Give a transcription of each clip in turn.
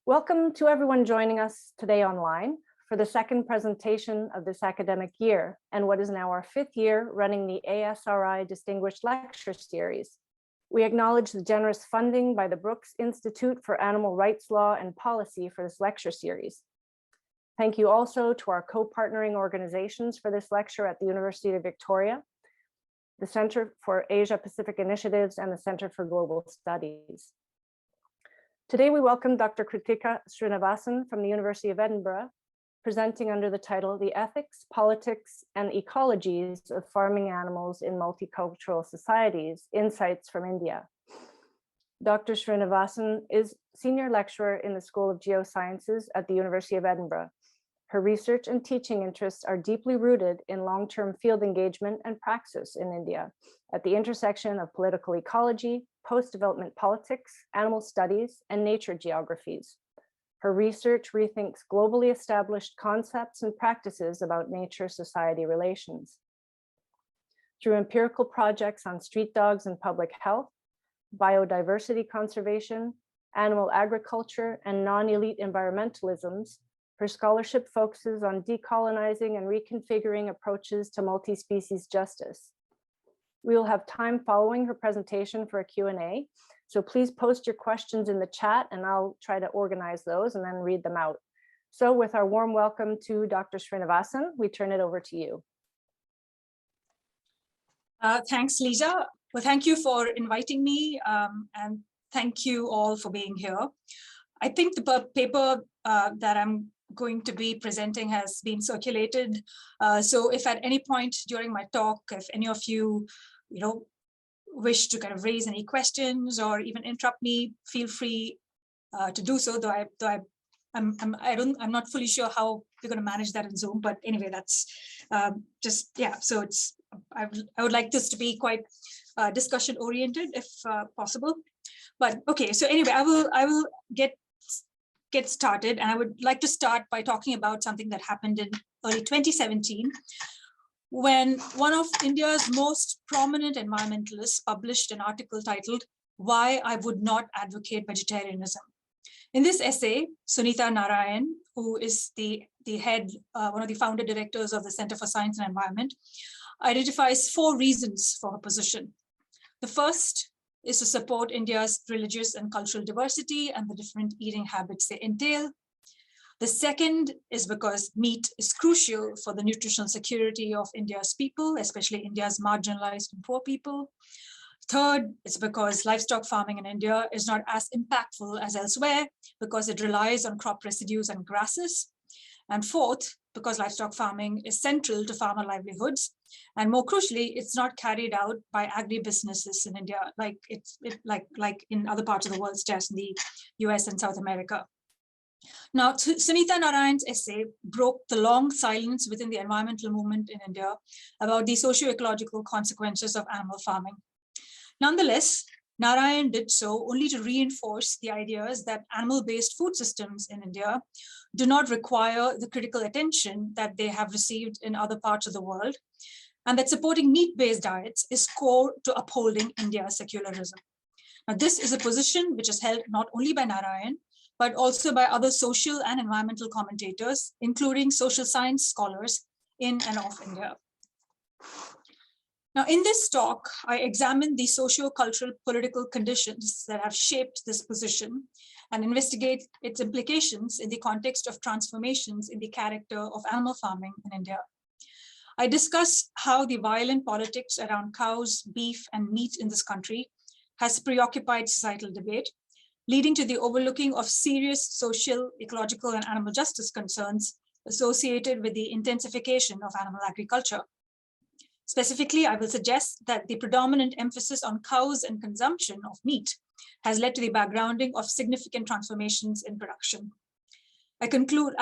Welcome to everyone joining us today online for the second presentation of this academic year and what is now our fifth year running the ASRI Distinguished Lecture Series. We acknowledge the generous funding by the Brooks Institute for Animal Rights Law and Policy for this lecture series. Thank you also to our co-partnering organizations for this lecture at the University of Victoria, the Center for Asia Pacific Initiatives and the Center for Global Studies. Today, we welcome Dr. Krithika Srinivasan from the University of Edinburgh, presenting under the title, The Ethics, Politics, and Ecologies of Farming Animals in Multicultural Societies, Insights from India. Dr. Srinivasan is Senior Lecturer in the School of Geosciences at the University of Edinburgh. Her research and teaching interests are deeply rooted in long-term field engagement and praxis in India at the intersection of political ecology, post-development politics, animal studies, and nature geographies. Her research rethinks globally established concepts and practices about nature-society relations. Through empirical projects on street dogs and public health, biodiversity conservation, animal agriculture, and non-elite environmentalisms, her scholarship focuses on decolonizing and reconfiguring approaches to multi-species justice. We will have time following her presentation for a Q&A, so please post your questions in the chat and I'll try to organize those and then read them out. So with our warm welcome to Dr. Srinivasan, we turn it over to you. Thanks, Lisa. Well, thank you for inviting me and thank you all for being here. I think the paper that I'm going to be presenting has been circulated. So if at any point during my talk, if any of you, wish to kind of raise any questions or even interrupt me, feel free to do so. I'm not fully sure how we're going to manage that in Zoom, but anyway, that's So it's I would like this to be quite discussion oriented if possible. But okay, so anyway, I will get started, and I would like to start by talking about something that happened in early 2017 when one of India's most prominent environmentalists published an article titled "Why I Would Not Advocate Vegetarianism." In this essay, Sunita Narayan, who is the head, one of the founder directors of the Center for Science and Environment, identifies 4 reasons for her position. The first is to support India's religious and cultural diversity and the different eating habits they entail. The second is because meat is crucial for the nutritional security of India's people, especially India's marginalized and poor people. Third, it's because livestock farming in India is not as impactful as elsewhere because it relies on crop residues and grasses. And fourth, because livestock farming is central to farmer livelihoods. And more crucially, it's not carried out by agribusinesses in India, like in other parts of the world, such as in the US and South America. Now, Sunita Narayan's essay broke the long silence within the environmental movement in India about the socio-ecological consequences of animal farming. Nonetheless, Narayan did so only to reinforce the ideas that animal-based food systems in India do not require the critical attention that they have received in other parts of the world, and that supporting meat-based diets is core to upholding India's secularism. Now, this is a position which is held not only by Narayan, but also by other social and environmental commentators, including social science scholars in and of India. Now, in this talk, I examine the socio-cultural political conditions that have shaped this position and investigate its implications in the context of transformations in the character of animal farming in India. I discuss how the violent politics around cows, beef, and meat in this country has preoccupied societal debate, leading to the overlooking of serious social, ecological, and animal justice concerns associated with the intensification of animal agriculture. Specifically, I will suggest that the predominant emphasis on cows and consumption of meat has led to the backgrounding of significant transformations in production. I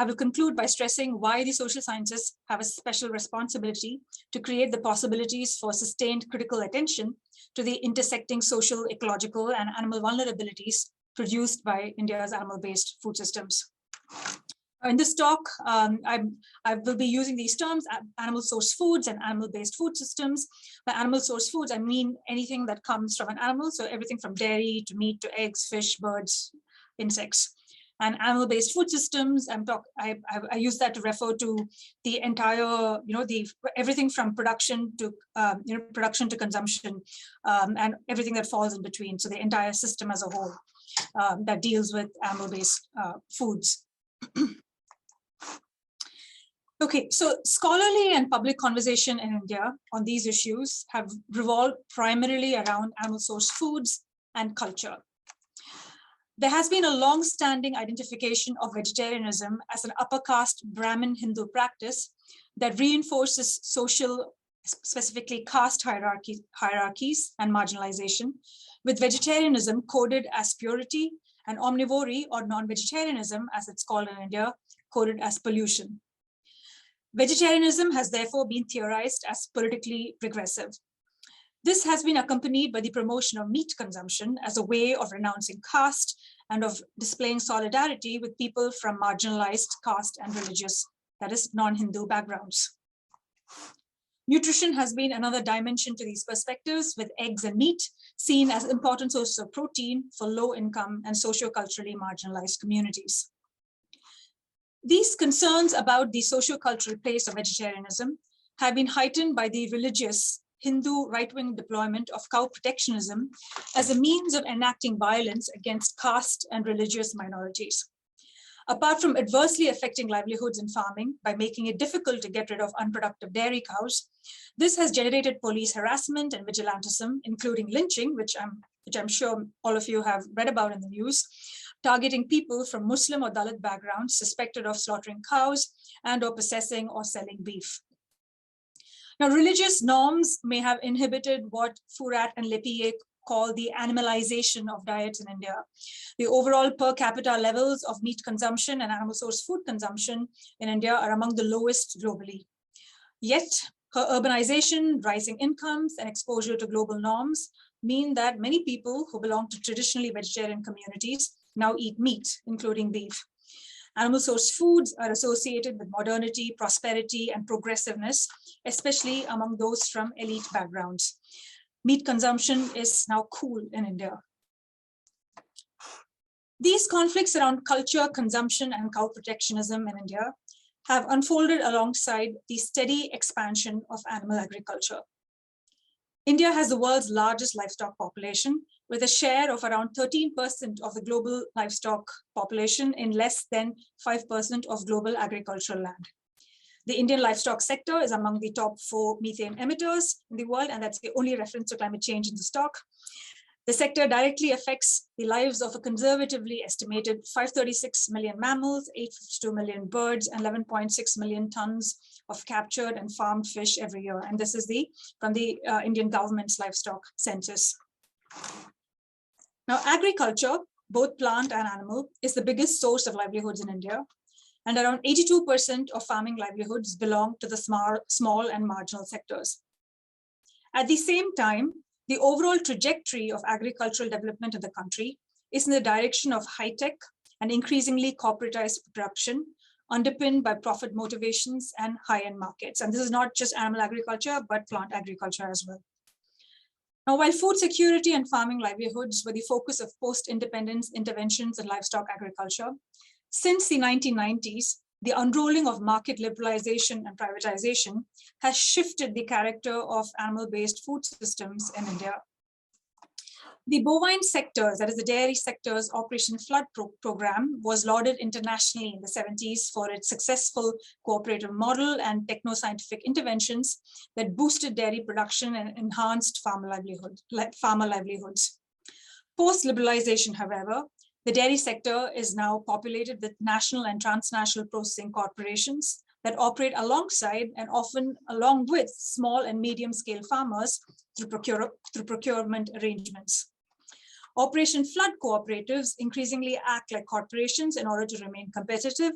will conclude by stressing why the social sciences have a special responsibility to create the possibilities for sustained critical attention to the intersecting social, ecological, and animal vulnerabilities produced by India's animal-based food systems. In this talk, I will be using these terms, animal source foods and animal-based food systems. By animal source foods, I mean anything that comes from an animal, so everything from dairy to meat to eggs, fish, birds, insects. and animal-based food systems. I use that to refer to the entire, everything from production to, production to consumption, and everything that falls in between. So the entire system as a whole that deals with animal-based foods. Okay, so scholarly and public conversation in India on these issues have revolved primarily around animal source foods and culture. There has been a long-standing identification of vegetarianism as an upper caste Brahmin Hindu practice that reinforces social, specifically caste hierarchies and marginalization, with vegetarianism coded as purity and omnivore, or non-vegetarianism as it's called in India, coded as pollution. Vegetarianism has therefore been theorized as politically regressive. This has been accompanied by the promotion of meat consumption as a way of renouncing caste and of displaying solidarity with people from marginalized caste and religious, that is, non-Hindu backgrounds. Nutrition has been another dimension to these perspectives, with eggs and meat seen as important sources of protein for low-income and socio-culturally marginalized communities. These concerns about the socio-cultural place of vegetarianism have been heightened by the religious Hindu right-wing deployment of cow protectionism as a means of enacting violence against caste and religious minorities. Apart from adversely affecting livelihoods in farming by making it difficult to get rid of unproductive dairy cows, this has generated police harassment and vigilantism, including lynching, which I'm sure all of you have read about in the news, targeting people from Muslim or Dalit backgrounds suspected of slaughtering cows and or possessing or selling beef. Now, religious norms may have inhibited what Furat and Lepie call the animalization of diets in India. The overall per capita levels of meat consumption and animal source food consumption in India are among the lowest globally. Yet, her urbanization, rising incomes, and exposure to global norms mean that many people who belong to traditionally vegetarian communities now eat meat, including beef. Animal source foods are associated with modernity, prosperity, and progressiveness, especially among those from elite backgrounds. Meat consumption is now cool in India. These conflicts around culture, consumption, and cow protectionism in India have unfolded alongside the steady expansion of animal agriculture. India has the world's largest livestock population, with a share of around 13% of the global livestock population in less than 5% of global agricultural land. The Indian livestock sector is among the top 4 methane emitters in the world, and that's the only reference to climate change in the stock. The sector directly affects the lives of a conservatively estimated 536 million mammals, 852 million birds, and 11.6 million tons of captured and farmed fish every year. And this is from the Indian government's livestock census. Now, agriculture, both plant and animal, is the biggest source of livelihoods in India, and around 82% of farming livelihoods belong to the small and marginal sectors. At the same time, the overall trajectory of agricultural development in the country is in the direction of high-tech and increasingly corporatized production, underpinned by profit motivations and high-end markets. And this is not just animal agriculture, but plant agriculture as well. Now, while food security and farming livelihoods were the focus of post-independence interventions in livestock agriculture, since the 1990s, the unrolling of market liberalization and privatization has shifted the character of animal-based food systems in India. The bovine sectors, that is the dairy sector's Operation Flood program, was lauded internationally in the 70s for its successful cooperative model and techno-scientific interventions that boosted dairy production and enhanced farmer livelihoods. Post-liberalization, however, the dairy sector is now populated with national and transnational processing corporations that operate alongside and often along with small and medium-scale farmers through procurement arrangements. Operation Flood cooperatives increasingly act like corporations in order to remain competitive,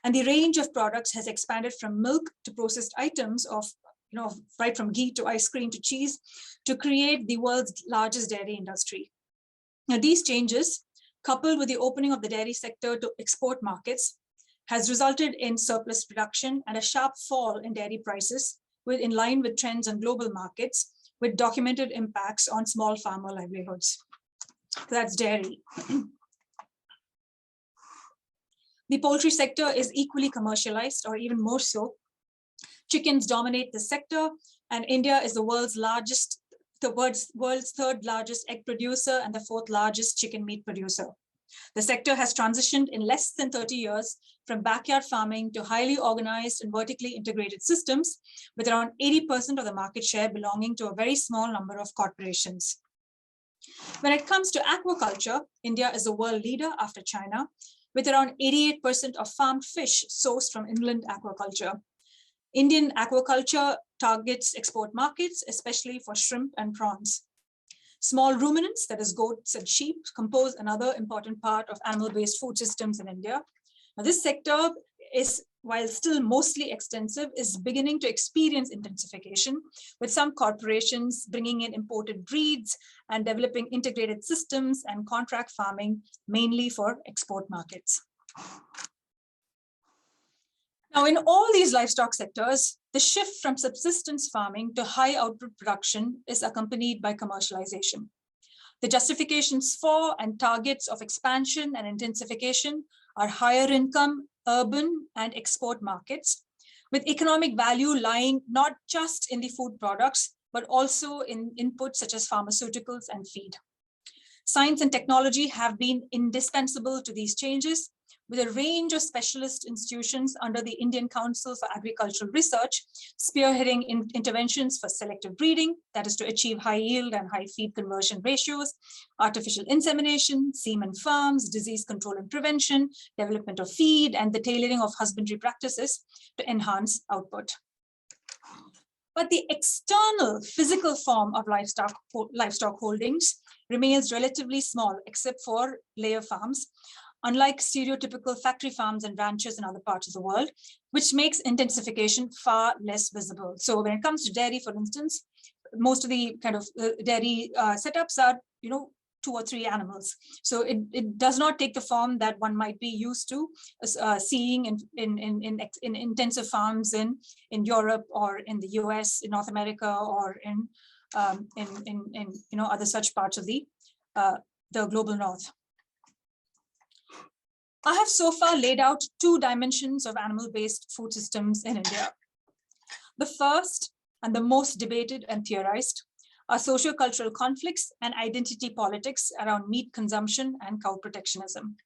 and the range of products has expanded from milk to processed items of, right from ghee to ice cream to cheese, to create the world's largest dairy industry. Now, these changes, coupled with the opening of the dairy sector to export markets, has resulted in surplus production and a sharp fall in dairy prices, in line with trends on global markets, with documented impacts on small farmer livelihoods. So that's dairy. The poultry sector is equally commercialized, or even more so. Chickens dominate the sector, and India is the world's third largest egg producer and the fourth largest chicken meat producer. The sector has transitioned in less than 30 years from backyard farming to highly organized and vertically integrated systems, with around 80% of the market share belonging to a very small number of corporations. When it comes to aquaculture, India is the world leader after China, with around 88% of farmed fish sourced from inland aquaculture. Indian aquaculture targets export markets, especially for shrimp and prawns. Small ruminants, that is goats and sheep, compose another important part of animal-based food systems in India. Now, this sector is, while still mostly extensive, is beginning to experience intensification, with some corporations bringing in imported breeds and developing integrated systems and contract farming, mainly for export markets. Now, in all these livestock sectors, the shift from subsistence farming to high output production is accompanied by commercialization. The justifications for and targets of expansion and intensification are higher income, urban, and export markets, with economic value lying not just in the food products, but also in inputs such as pharmaceuticals and feed. Science and technology have been indispensable to these changes, with a range of specialist institutions under the Indian Council for Agricultural Research, spearheading interventions for selective breeding, that is to achieve high yield and high feed conversion ratios, artificial insemination, semen farms, disease control and prevention, development of feed, and the tailoring of husbandry practices to enhance output. But the external physical form of livestock holdings remains relatively small, except for layer farms, unlike stereotypical factory farms and ranches in other parts of the world, which makes intensification far less visible. So when it comes to dairy, for instance, most of the kind of dairy setups are, 2 or 3 animals. So it does not take the form that one might be used to seeing in intensive farms in Europe or in the US, in North America, or in other such parts of the global north. I have so far laid out 2 dimensions of animal-based food systems in India. The first, and the most debated and theorized, are socio-cultural conflicts and identity politics around meat consumption and cow protectionism.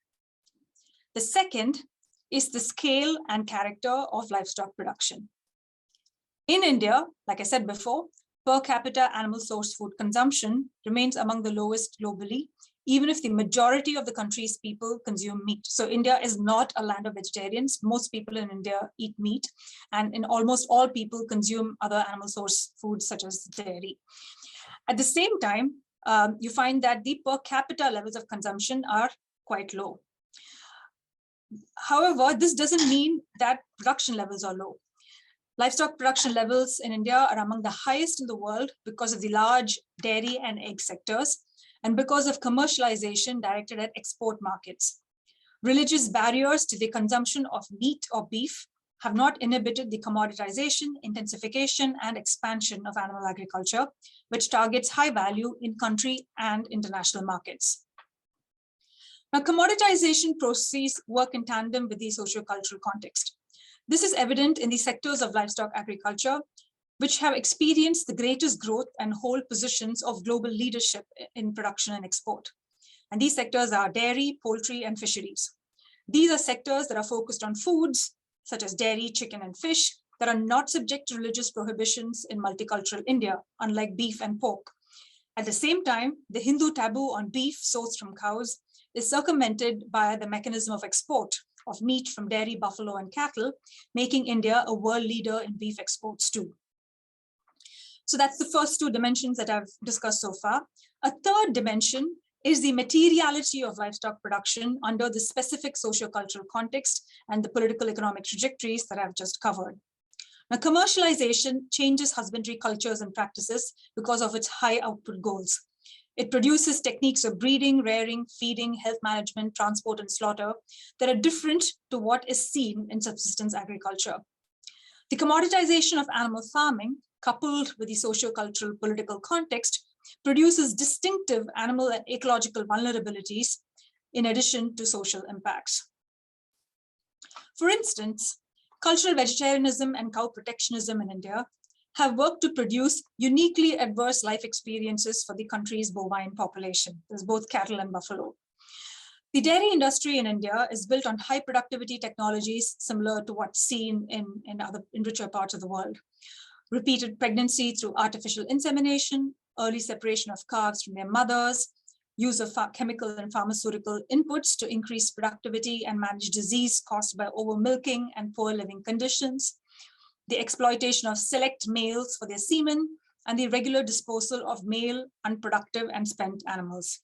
The second is the scale and character of livestock production. In India, like I said before, per capita animal source food consumption remains among the lowest globally, even if the majority of the country's people consume meat. So India is not a land of vegetarians. Most people in India eat meat, and in almost all people consume other animal source foods such as dairy. At the same time, you find that the per capita levels of consumption are quite low. However, this doesn't mean that production levels are low. Livestock production levels in India are among the highest in the world because of the large dairy and egg sectors, and because of commercialization directed at export markets. Religious barriers to the consumption of meat or beef have not inhibited the commoditization, intensification, and expansion of animal agriculture, which targets high value in country and international markets. Now, commoditization processes work in tandem with the socio-cultural context. This is evident in the sectors of livestock agriculture, which have experienced the greatest growth and hold positions of global leadership in production and export. And these sectors are dairy, poultry, and fisheries. These are sectors that are focused on foods, such as dairy, chicken, and fish, that are not subject to religious prohibitions in multicultural India, unlike beef and pork. At the same time, the Hindu taboo on beef sourced from cows is circumvented by the mechanism of export of meat from dairy, buffalo, and cattle, making India a world leader in beef exports too. So that's the first 2 dimensions that I've discussed so far. A third dimension is the materiality of livestock production under the specific socio-cultural context and the political economic trajectories that I've just covered. Now, commercialization changes husbandry cultures and practices because of its high output goals. It produces techniques of breeding, rearing, feeding, health management, transport, and slaughter that are different to what is seen in subsistence agriculture. The commoditization of animal farming, coupled with the socio-cultural political context, produces distinctive animal and ecological vulnerabilities in addition to social impacts. For instance, cultural vegetarianism and cow protectionism in India have worked to produce uniquely adverse life experiences for the country's bovine population. There's both cattle and buffalo. The dairy industry in India is built on high productivity technologies similar to what's seen in richer parts of the world. Repeated pregnancy through artificial insemination, early separation of calves from their mothers, use of chemical and pharmaceutical inputs to increase productivity and manage disease caused by over-milking and poor living conditions, the exploitation of select males for their semen, and the regular disposal of male, unproductive, and spent animals.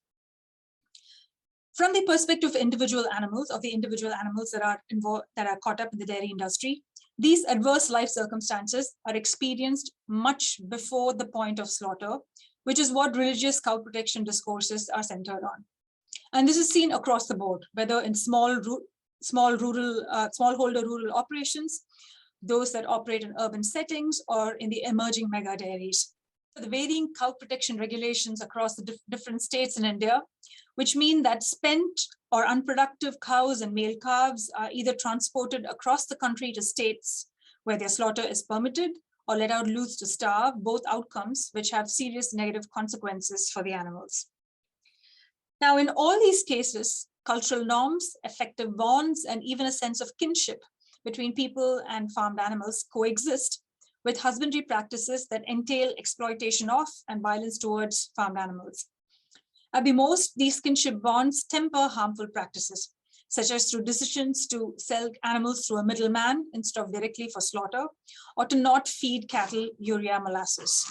From the perspective of individual animals, that are caught up in the dairy industry, these adverse life circumstances are experienced much before the point of slaughter, which is what religious cow protection discourses are centered on. And this is seen across the board, whether in smallholder rural operations, those that operate in urban settings, or in the emerging mega dairies. The varying cow protection regulations across the different states in India, which mean that spent or unproductive cows and male calves are either transported across the country to states where their slaughter is permitted or let out loose to starve, both outcomes which have serious negative consequences for the animals. Now, in all these cases, cultural norms, affective bonds, and even a sense of kinship between people and farmed animals coexist with husbandry practices that entail exploitation of and violence towards farmed animals. At the most, these kinship bonds temper harmful practices, such as through decisions to sell animals through a middleman instead of directly for slaughter, or to not feed cattle urea molasses.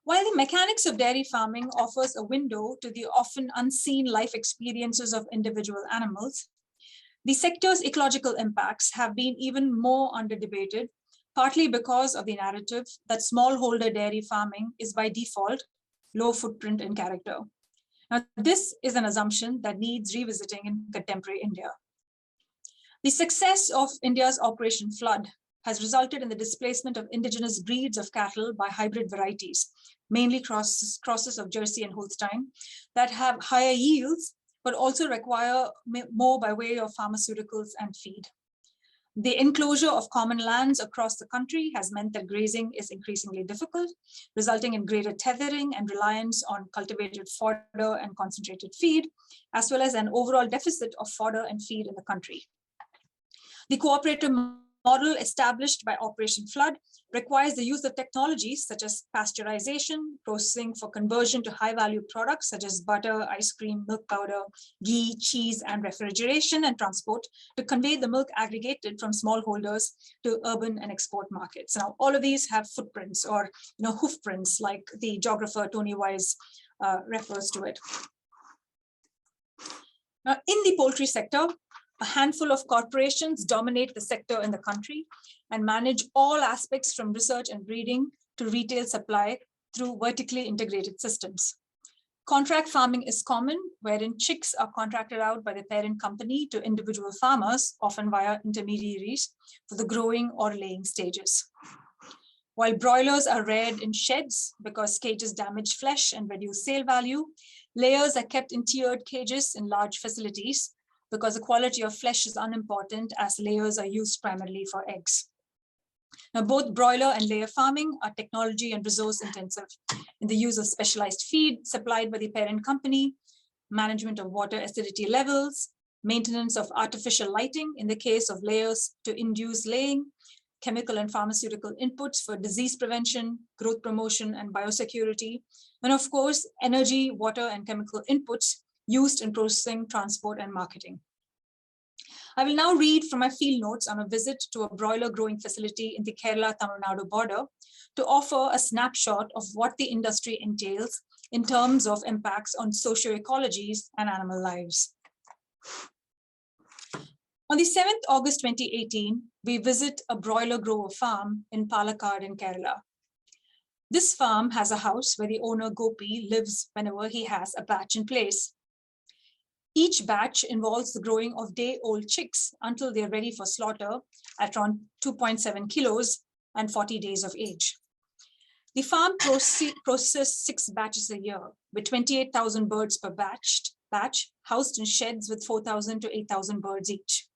While the mechanics of dairy farming offers a window to the often unseen life experiences of individual animals, the sector's ecological impacts have been even more under-debated, partly because of the narrative that smallholder dairy farming is by default low footprint in character. Now, this is an assumption that needs revisiting in contemporary India. The success of India's Operation Flood has resulted in the displacement of indigenous breeds of cattle by hybrid varieties, mainly crosses of Jersey and Holstein, that have higher yields, but also require more by way of pharmaceuticals and feed. The enclosure of common lands across the country has meant that grazing is increasingly difficult, resulting in greater tethering and reliance on cultivated fodder and concentrated feed, as well as an overall deficit of fodder and feed in the country. The cooperative model established by Operation Flood requires the use of technologies such as pasteurization, processing for conversion to high-value products such as butter, ice cream, milk powder, ghee, cheese, and refrigeration and transport to convey the milk aggregated from smallholders to urban and export markets. Now, all of these have footprints or hoof prints, like the geographer Tony Wise refers to it. Now, in the poultry sector, a handful of corporations dominate the sector in the country and manage all aspects from research and breeding to retail supply through vertically integrated systems. Contract farming is common, wherein chicks are contracted out by the parent company to individual farmers, often via intermediaries, for the growing or laying stages. While broilers are reared in sheds because cages damage flesh and reduce sale value, layers are kept in tiered cages in large facilities, because the quality of flesh is unimportant as layers are used primarily for eggs. Now, both broiler and layer farming are technology and resource intensive in the use of specialized feed supplied by the parent company, management of water acidity levels, maintenance of artificial lighting in the case of layers to induce laying, chemical and pharmaceutical inputs for disease prevention, growth promotion, and biosecurity, and of course, energy, water, and chemical inputs used in processing, transport, and marketing. I will now read from my field notes on a visit to a broiler growing facility in the Kerala-Tamil Nadu border to offer a snapshot of what the industry entails in terms of impacts on socio-ecologies and animal lives. On the 7th August 2018, we visit a broiler grower farm in Palakkad in Kerala. This farm has a house where the owner Gopi lives whenever he has a batch in place. Each batch involves the growing of day-old chicks until they're ready for slaughter at around 2.7 kilos and 40 days of age. The farm processes 6 batches a year with 28,000 birds per batch batch housed in sheds with 4,000 to 8,000 birds each.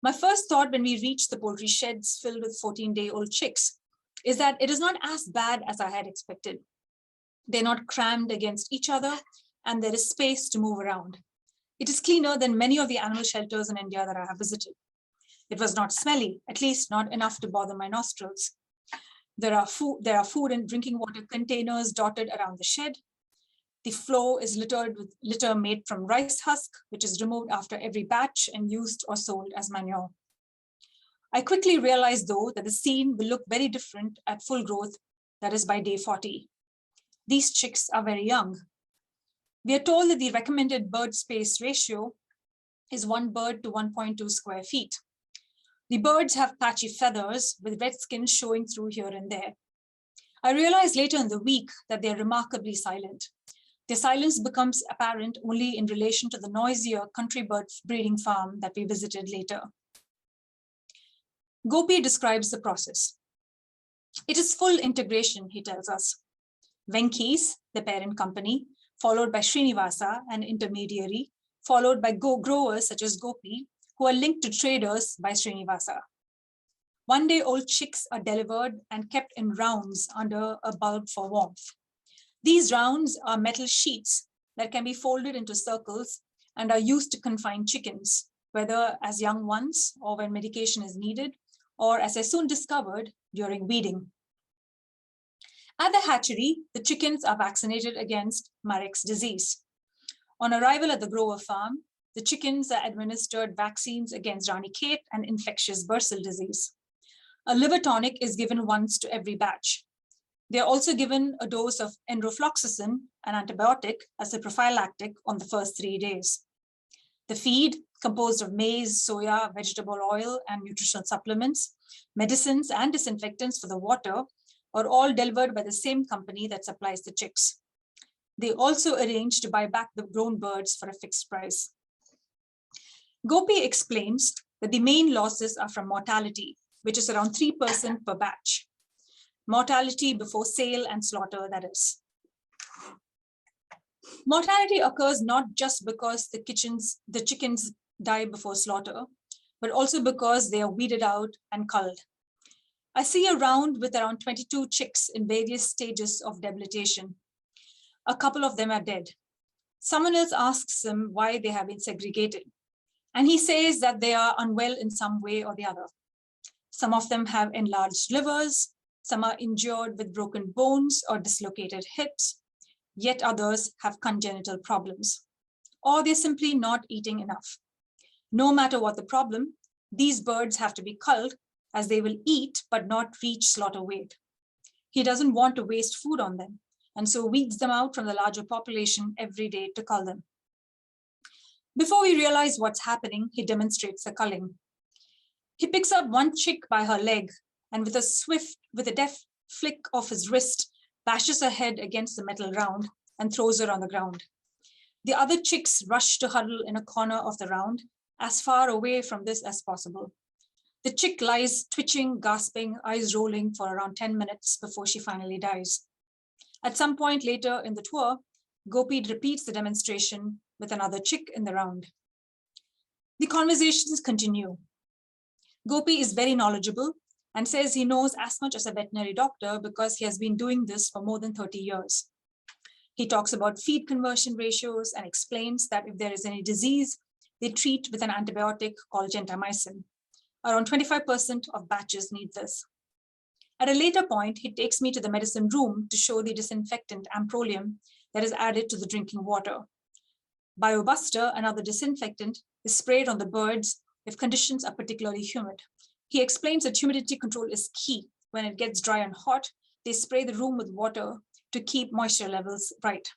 My first thought when we reached the poultry sheds filled with 14-day-old chicks is that it is not as bad as I had expected. They're not crammed against each other, and there is space to move around. It is cleaner than many of the animal shelters in India that I have visited. It was not smelly, at least not enough to bother my nostrils. There are food and drinking water containers dotted around the shed. The floor is littered with litter made from rice husk, which is removed after every batch and used or sold as manure. I quickly realized, though, that the scene will look very different at full growth, that is by day 40. These chicks are very young. We are told that the recommended bird space ratio is 1 bird to 1.2 square feet. The birds have patchy feathers with red skin showing through here and there. I realized later in the week that they are remarkably silent. Their silence becomes apparent only in relation to the noisier country bird breeding farm that we visited later. Gopi describes the process. It is full integration, he tells us. Venki's, the parent company, followed by Srinivasa, an intermediary, followed by growers such as Gopi, who are linked to traders by Srinivasa. 1-day-old chicks are delivered and kept in rounds under a bulb for warmth. These rounds are metal sheets that can be folded into circles and are used to confine chickens, whether as young ones or when medication is needed, or as I soon discovered, during weeding. At the hatchery, the chickens are vaccinated against Marek's disease. On arrival at the grower farm, the chickens are administered vaccines against Ranikhet and infectious bursal disease. A liver tonic is given once to every batch. They are also given a dose of enrofloxacin, an antibiotic, as a prophylactic on the first 3 days. The feed, composed of maize, soya, vegetable oil, and nutritional supplements, medicines, and disinfectants for the water, are all delivered by the same company that supplies the chicks. They also arrange to buy back the grown birds for a fixed price. Gopi explains that the main losses are from mortality, which is around 3% per batch. Mortality before sale and slaughter, that is. Mortality occurs not just because the chickens die before slaughter, but also because they are weeded out and culled. I see a round with around 22 chicks in various stages of debilitation. A couple of them are dead. Someone else asks him why they have been segregated, and he says that they are unwell in some way or the other. Some of them have enlarged livers, some are injured with broken bones or dislocated hips, yet others have congenital problems, or they're simply not eating enough. No matter what the problem, these birds have to be culled as they will eat but not reach slaughter weight. He doesn't want to waste food on them, and so weeds them out from the larger population every day to cull them. Before we realize what's happening, he demonstrates the culling. He picks up one chick by her leg and with a deft flick of his wrist, bashes her head against the metal round and throws her on the ground. The other chicks rush to huddle in a corner of the round, as far away from this as possible. The chick lies twitching, gasping, eyes rolling for around 10 minutes before she finally dies. At some point later in the tour, Gopi repeats the demonstration with another chick in the round. The conversations continue. Gopi is very knowledgeable and says he knows as much as a veterinary doctor because he has been doing this for more than 30 years. He talks about feed conversion ratios and explains that if there is any disease, they treat with an antibiotic called gentamicin. Around 25% of batches need this. At a later point, he takes me to the medicine room to show the disinfectant amprolium that is added to the drinking water. BioBuster, another disinfectant, is sprayed on the birds if conditions are particularly humid. He explains that humidity control is key. When it gets dry and hot, they spray the room with water to keep moisture levels right.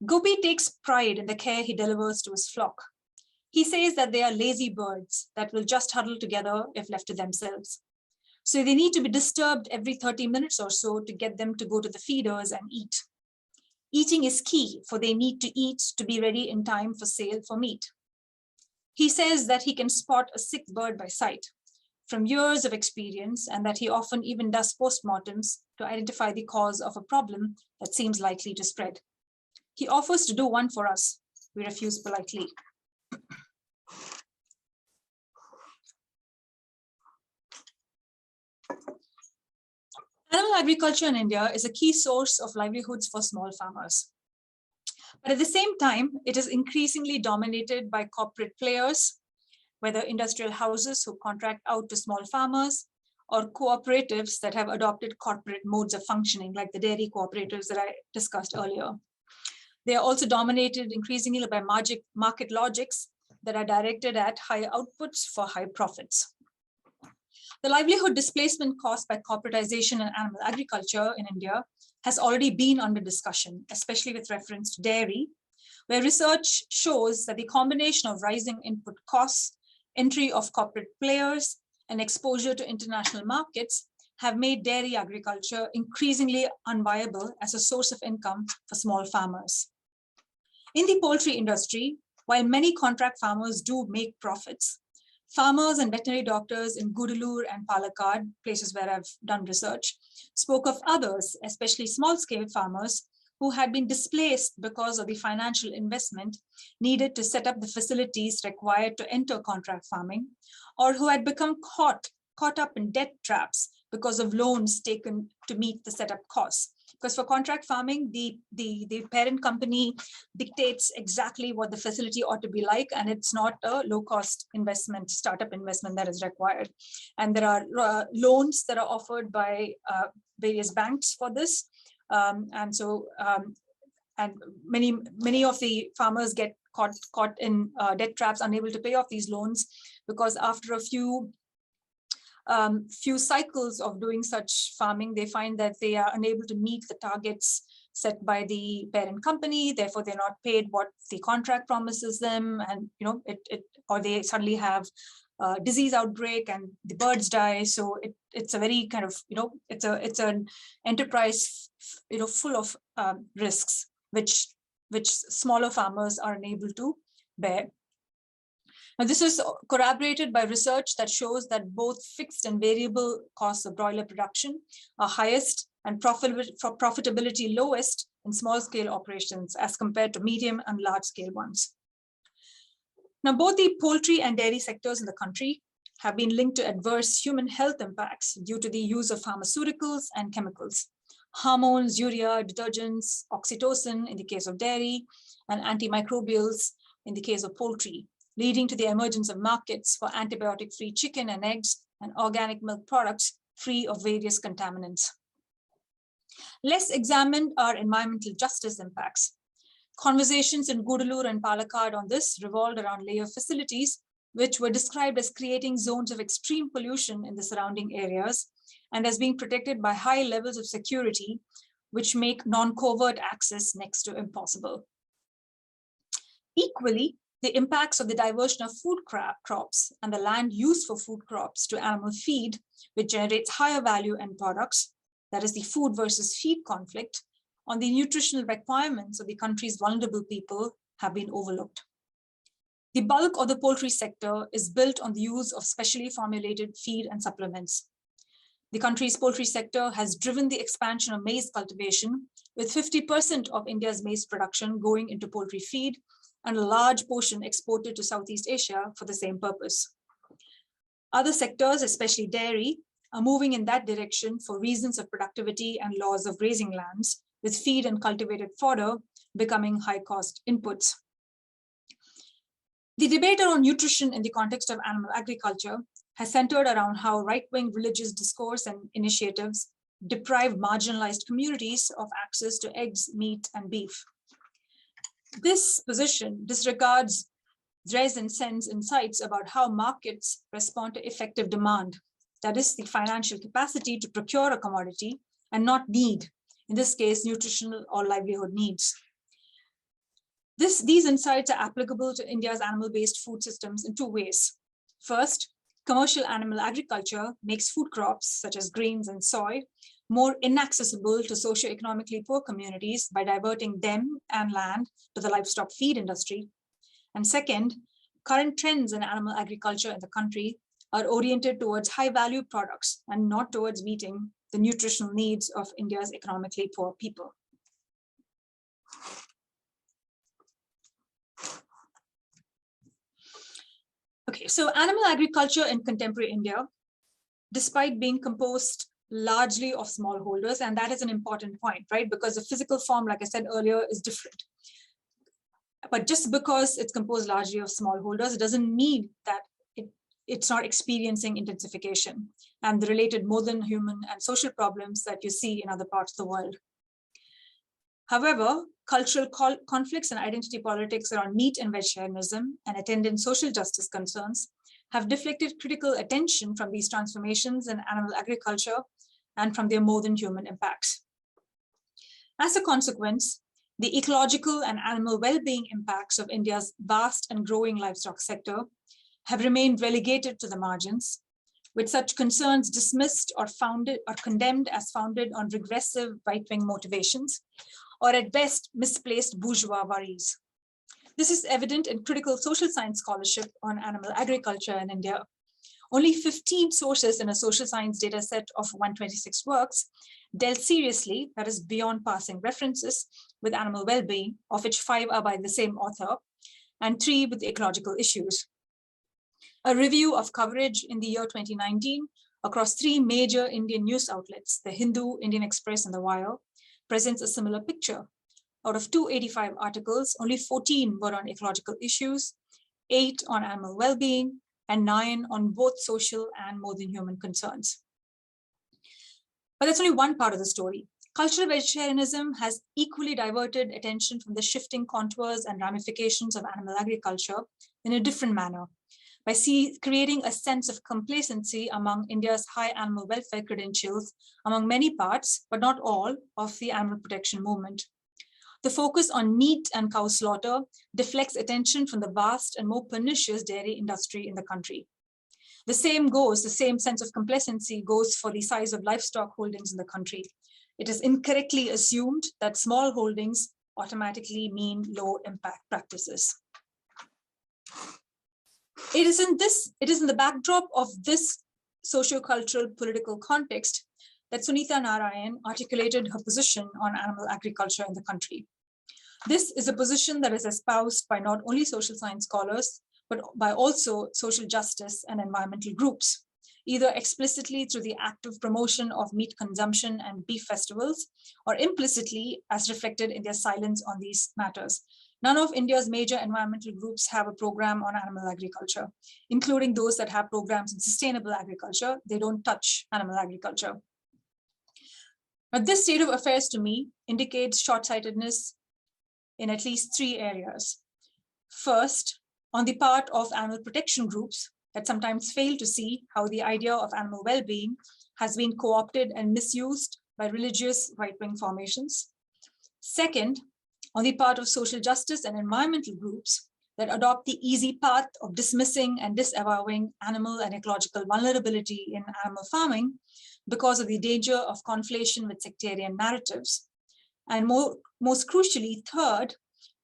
Gopi takes pride in the care he delivers to his flock. He says that they are lazy birds that will just huddle together if left to themselves. So they need to be disturbed every 30 minutes or so to get them to go to the feeders and eat. Eating is key, for they need to eat to be ready in time for sale for meat. He says that he can spot a sick bird by sight from years of experience, and that he often even does postmortems to identify the cause of a problem that seems likely to spread. He offers to do one for us. We refuse politely. Animal agriculture in India is a key source of livelihoods for small farmers. But at the same time, it is increasingly dominated by corporate players, whether industrial houses who contract out to small farmers, or cooperatives that have adopted corporate modes of functioning, like the dairy cooperatives that I discussed earlier. They are also dominated increasingly by market logics that are directed at high outputs for high profits. The livelihood displacement caused by corporatization in animal agriculture in India has already been under discussion, especially with reference to dairy, where research shows that the combination of rising input costs, entry of corporate players, and exposure to international markets have made dairy agriculture increasingly unviable as a source of income for small farmers. In the poultry industry, while many contract farmers do make profits, farmers and veterinary doctors in Gudalur and Palakkad, places where I've done research, spoke of others, especially small-scale farmers, who had been displaced because of the financial investment needed to set up the facilities required to enter contract farming, or who had become caught up in debt traps because of loans taken to meet the setup costs. Because for contract farming, the parent company dictates exactly what the facility ought to be like, and it's not a low-cost investment, startup investment that is required. And there are loans that are offered by various banks for this. And many of the farmers get caught in debt traps, unable to pay off these loans, because after a few cycles of doing such farming, they find that they are unable to meet the targets set by the parent company. Therefore, they're not paid what the contract promises them, and or they suddenly have disease outbreak and the birds die. So it's a very kind of it's an enterprise full of risks which smaller farmers are unable to bear. Now, this is corroborated by research that shows that both fixed and variable costs of broiler production are highest and profitability lowest in small-scale operations as compared to medium and large-scale ones. Now, both the poultry and dairy sectors in the country have been linked to adverse human health impacts due to the use of pharmaceuticals and chemicals, hormones, urea, detergents, oxytocin in the case of dairy, and antimicrobials in the case of poultry, leading to the emergence of markets for antibiotic-free chicken and eggs and organic milk products free of various contaminants. Less examined are environmental justice impacts. Conversations in Gudalur and Palakkad on this revolved around layer facilities, which were described as creating zones of extreme pollution in the surrounding areas and as being protected by high levels of security, which make non-covert access next to impossible. Equally, the impacts of the diversion of food crops and the land used for food crops to animal feed, which generates higher value end products, that is the food versus feed conflict, on the nutritional requirements of the country's vulnerable people have been overlooked. The bulk of the poultry sector is built on the use of specially formulated feed and supplements. The country's poultry sector has driven the expansion of maize cultivation, with 50% of India's maize production going into poultry feed and a large portion exported to Southeast Asia for the same purpose. Other sectors, especially dairy, are moving in that direction for reasons of productivity and laws of grazing lands, with feed and cultivated fodder becoming high-cost inputs. The debate around nutrition in the context of animal agriculture has centered around how right-wing religious discourse and initiatives deprive marginalized communities of access to eggs, meat, and beef. This position disregards res and sense insights about how markets respond to effective demand, that is, the financial capacity to procure a commodity and not need, in this case, nutritional or livelihood needs. These insights are applicable to India's animal-based food systems in two ways. First, commercial animal agriculture makes food crops, such as grains and soy, more inaccessible to socio-economically poor communities by diverting them and land to the livestock feed industry. And second, current trends in animal agriculture in the country are oriented towards high-value products and not towards meeting the nutritional needs of India's economically poor people. Okay, so animal agriculture in contemporary India, despite being composed largely of smallholders, and that is an important point, right? Because the physical form, like I said earlier, is different. But just because it's composed largely of smallholders, it doesn't mean that it's not experiencing intensification and the related more than human and social problems that you see in other parts of the world. However, cultural conflicts and identity politics around meat and vegetarianism and attendant social justice concerns have deflected critical attention from these transformations in animal agriculture and from their more than human impacts. As a consequence, the ecological and animal well-being impacts of India's vast and growing livestock sector have remained relegated to the margins, with such concerns dismissed or condemned as founded on regressive right-wing motivations, or at best misplaced bourgeois worries. This is evident in critical social science scholarship on animal agriculture in India. Only 15 sources in a social science data set of 126 works dealt seriously, that is beyond passing references, with animal well-being, of which 5 are by the same author, and 3 with ecological issues. A review of coverage in the year 2019 across 3 major Indian news outlets, the Hindu, Indian Express, and the Wire, presents a similar picture. Out of 285 articles, only 14 were on ecological issues, 8 on animal well-being, and 9 on both social and more than human concerns. But that's only one part of the story. Cultural vegetarianism has equally diverted attention from the shifting contours and ramifications of animal agriculture in a different manner, by creating a sense of complacency among India's high animal welfare credentials among many parts, but not all, of the animal protection movement. The focus on meat and cow slaughter deflects attention from the vast and more pernicious dairy industry in the country. The same sense of complacency goes for the size of livestock holdings in the country. It is incorrectly assumed that small holdings automatically mean low impact practices. It is in the backdrop of this socio-cultural political context that Sunita Narayan articulated her position on animal agriculture in the country. This is a position that is espoused by not only social science scholars, but by also social justice and environmental groups, either explicitly through the active promotion of meat consumption and beef festivals, or implicitly as reflected in their silence on these matters. None of India's major environmental groups have a program on animal agriculture, including those that have programs in sustainable agriculture. They don't touch animal agriculture. But this state of affairs to me indicates short-sightedness in at least 3 areas. First, on the part of animal protection groups that sometimes fail to see how the idea of animal well-being has been co-opted and misused by religious right-wing formations. Second, on the part of social justice and environmental groups that adopt the easy path of dismissing and disavowing animal and ecological vulnerability in animal farming because of the danger of conflation with sectarian narratives. And most crucially, third,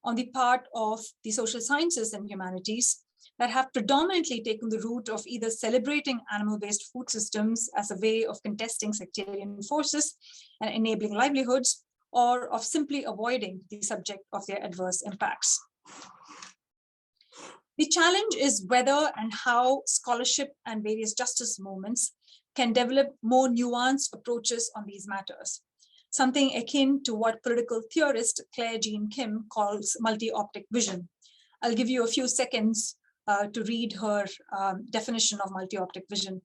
on the part of the social sciences and humanities that have predominantly taken the route of either celebrating animal-based food systems as a way of contesting sectarian forces and enabling livelihoods, or of simply avoiding the subject of their adverse impacts. The challenge is whether and how scholarship and various justice movements can develop more nuanced approaches on these matters, something akin to what political theorist Claire Jean Kim calls multioptic vision. I'll give you a few seconds to read her definition of multioptic vision.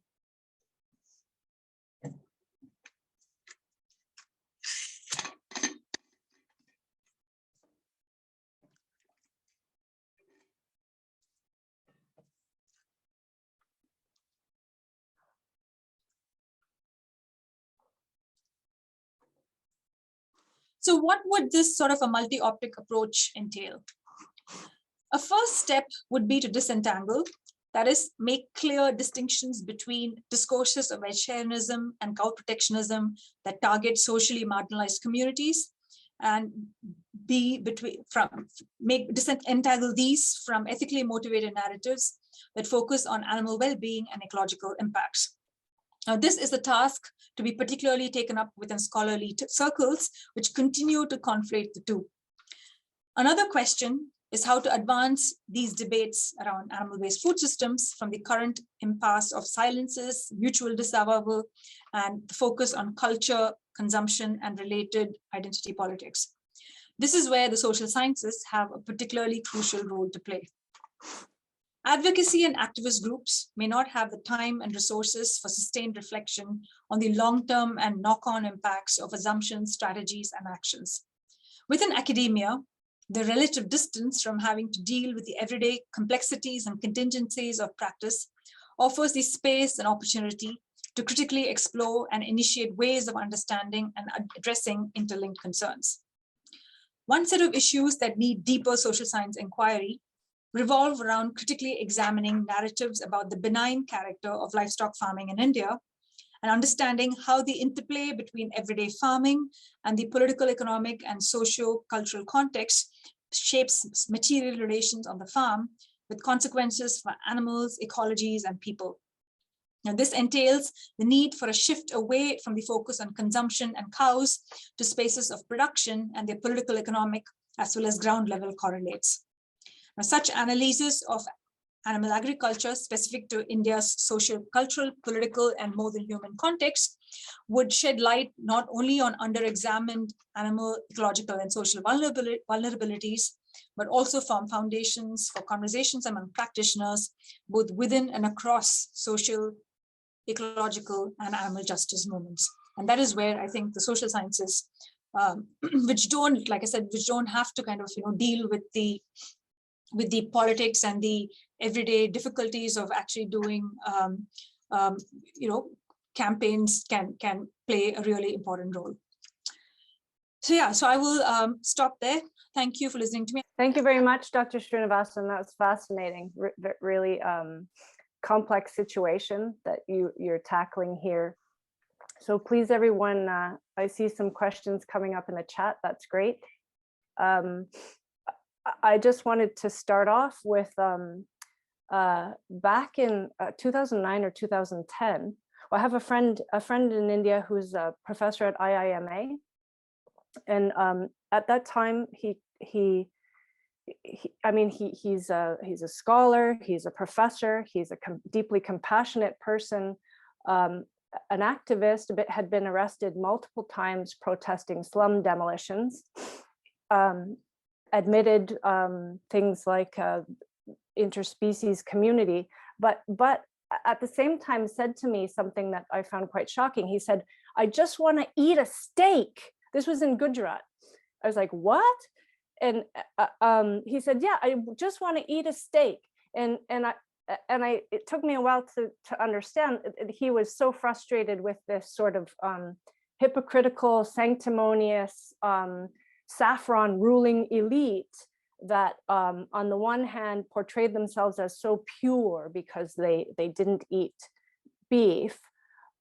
So what would this sort of a multi-optic approach entail? A first step would be to disentangle, that is, make clear distinctions between discourses of vegetarianism and cow protectionism that target socially marginalized communities, and disentangle these from ethically motivated narratives that focus on animal well-being and ecological impacts. Now, this is a task to be particularly taken up within scholarly circles, which continue to conflate the two. Another question is how to advance these debates around animal-based food systems from the current impasse of silences, mutual disavowal, and the focus on culture, consumption, and related identity politics. This is where the social sciences have a particularly crucial role to play. Advocacy and activist groups may not have the time and resources for sustained reflection on the long-term and knock-on impacts of assumptions, strategies, and actions. Within academia, the relative distance from having to deal with the everyday complexities and contingencies of practice offers the space and opportunity to critically explore and initiate ways of understanding and addressing interlinked concerns. One set of issues that need deeper social science inquiry revolve around critically examining narratives about the benign character of livestock farming in India and understanding how the interplay between everyday farming and the political, economic, and socio-cultural context shapes material relations on the farm with consequences for animals, ecologies, and people. Now, this entails the need for a shift away from the focus on consumption and cows to spaces of production and their political, economic, as well as ground level correlates. Now, such analysis of animal agriculture specific to India's social, cultural, political, and more than human context would shed light not only on under-examined animal, ecological, and social vulnerabilities, but also form foundations for conversations among practitioners, both within and across social, ecological, and animal justice movements. And that is where I think the social sciences, which don't, like I said, which don't have to kind of, deal with the politics and the everyday difficulties of actually doing, campaigns can play a really important role. So yeah, so I will stop there. Thank you for listening to me. Thank you very much, Dr. Srinivasan. That was fascinating. Really complex situation that you're tackling here. So please, everyone, I see some questions coming up in the chat. That's great. I just wanted to start off with back in 2009 or 2010. I have a friend in India who's a professor at IIMA, and at that time he's a scholar, he's a professor, he's a deeply compassionate person, an activist, but had been arrested multiple times protesting slum demolitions. Admitted things like interspecies community, but at the same time said to me something that I found quite shocking. He said, "I just want to eat a steak." This was in Gujarat. I was like, "What?" And he said, "Yeah, I just want to eat a steak." And it took me a while to understand. He was so frustrated with this sort of hypocritical, sanctimonious, saffron ruling elite that on the one hand portrayed themselves as so pure because they didn't eat beef,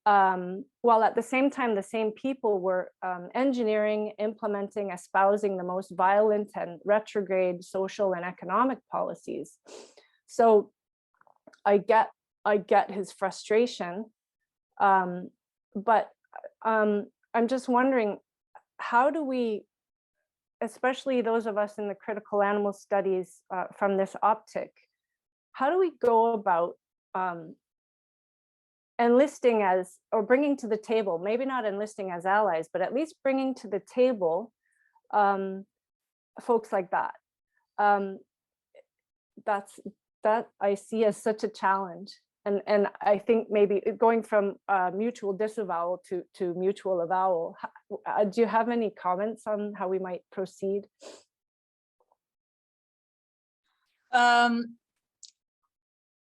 while at the same time the same people were engineering, implementing, espousing the most violent and retrograde social and economic policies. So I get his frustration, but I'm just wondering, how do we, especially those of us in the critical animal studies from this optic, how do we go about enlisting as, or bringing to the table, maybe not enlisting as allies, but at least bringing to the table folks like that? That I see as such a challenge. And I think maybe going from mutual disavowal to mutual avowal. Do you have any comments on how we might proceed?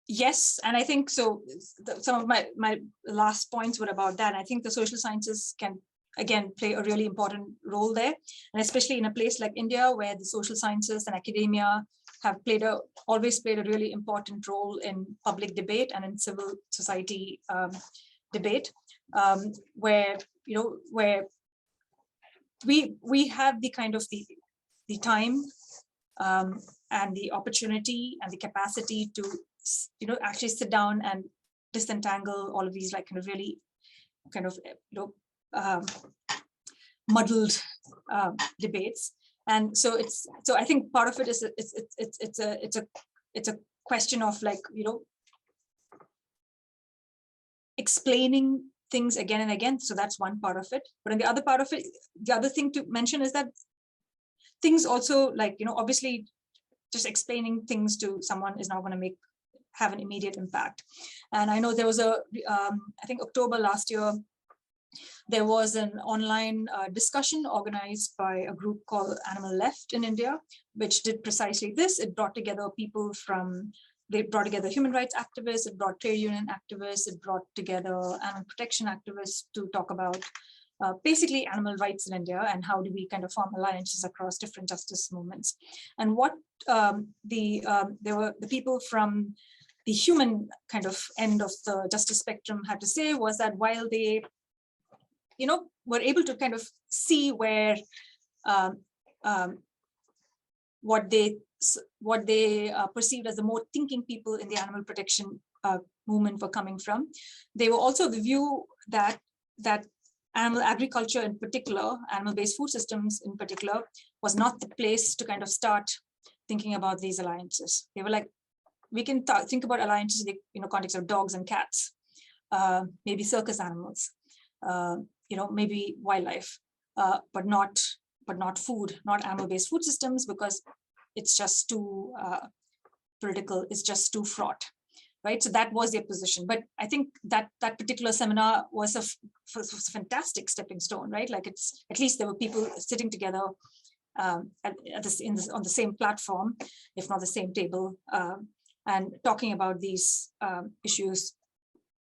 Yes, and I think so. Some of my last points were about that. I think the social sciences can, again, play a really important role there, and especially in a place like India, where the social sciences and academia have always played a really important role in public debate and in civil society debate, where we have the kind of the time and the opportunity and the capacity to actually sit down and disentangle all of these like kind of really kind of muddled debates. And so I think part of it is it's a question of, like, explaining things again and again. So that's one part of it. But on the other part of it, the other thing to mention is that things also, like, obviously just explaining things to someone is not going to have an immediate impact. And I know there was I think October last year, there was an online discussion organized by a group called Animal Left in India, which did precisely this. It brought together people they brought together human rights activists, it brought trade union activists, it brought together animal protection activists to talk about basically animal rights in India and how do we kind of form alliances across different justice movements. And what there were the people from the human kind of end of the justice spectrum had to say was that while they were able to kind of see where what they perceived as the more thinking people in the animal protection movement were coming from, they were also of the view that animal agriculture in particular, animal-based food systems in particular, was not the place to kind of start thinking about these alliances. They were like, we can think about alliances in the context of dogs and cats, maybe circus animals, maybe wildlife, but not food, not animal-based food systems, because it's just too political, it's just too fraught, right? So that was their position. But I think that particular seminar was a fantastic stepping stone, right? Like, it's at least there were people sitting together on the same platform, if not the same table, and talking about these issues,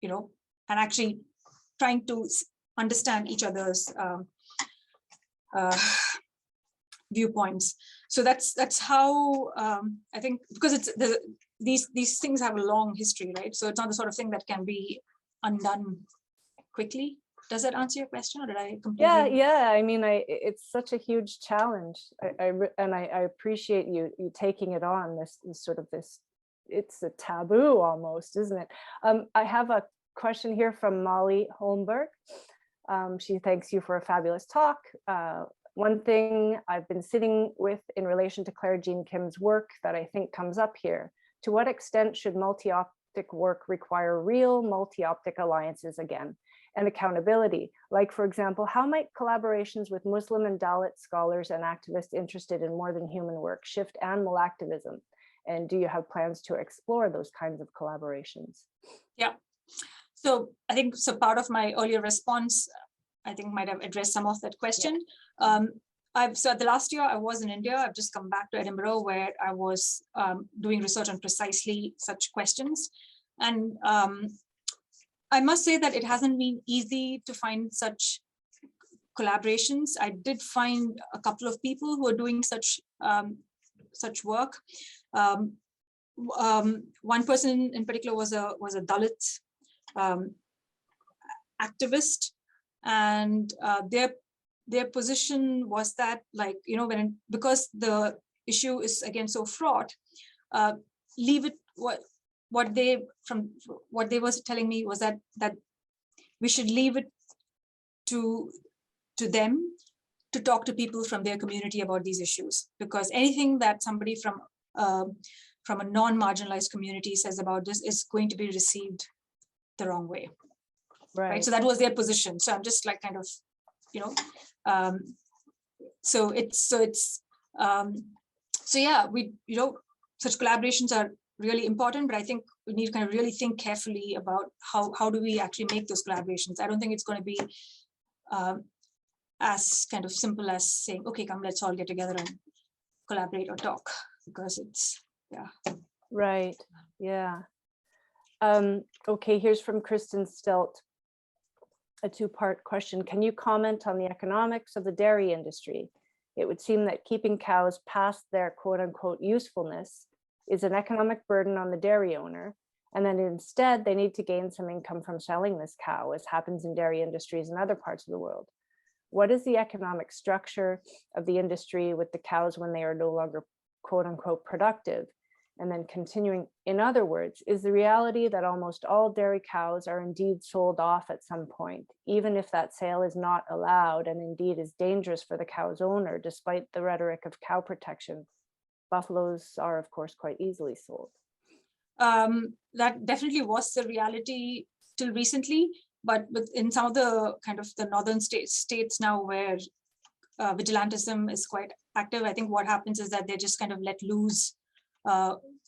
and actually trying to understand each other's viewpoints. So that's how I think, because these things have a long history, right? So it's not the sort of thing that can be undone quickly. Does that answer your question, or did I completely? Yeah. I mean, it's such a huge challenge. I appreciate you taking it on. This sort of it's a taboo almost, isn't it? I have a question here from Molly Holmberg. She thanks you for a fabulous talk. One thing I've been sitting with in relation to Claire Jean Kim's work that I think comes up here: to what extent should multioptic work require real multioptic alliances again, and accountability? Like, for example, how might collaborations with Muslim and Dalit scholars and activists interested in more than human work shift animal activism? And do you have plans to explore those kinds of collaborations? Yeah. So I think part of my earlier response, I think, might have addressed some of that question. So the last year I was in India. I've just come back to Edinburgh, where I was doing research on precisely such questions. And I must say that it hasn't been easy to find such collaborations. I did find a couple of people who are doing such work. One person in particular was a Dalit activist, and their position was that, like, because the issue is again so fraught, leave it. What they were telling me was that we should leave it to them to talk to people from their community about these issues, because anything that somebody from a non-marginalized community says about this is going to be received the wrong way, right? So that was their position. So I'm just like kind of, so yeah, we, such collaborations are really important, but I think we need to kind of really think carefully about how do we actually make those collaborations. I don't think it's going to be as kind of simple as saying, okay, come, let's all get together and collaborate or talk, because it's, yeah. Right, yeah. Okay, here's from Kristen Stelt, a two-part question. Can you comment on the economics of the dairy industry? It would seem that keeping cows past their quote unquote usefulness is an economic burden on the dairy owner, and then instead they need to gain some income from selling this cow, as happens in dairy industries in other parts of the world. What is the economic structure of the industry with the cows when they are no longer quote unquote productive? And then continuing, in other words, is the reality that almost all dairy cows are indeed sold off at some point, even if that sale is not allowed and indeed is dangerous for the cow's owner, despite the rhetoric of cow protection. Buffaloes are, of course, quite easily sold. That definitely was the reality till recently, but in some of the kind of the northern states now where vigilantism is quite active, I think what happens is that they just kind of let loose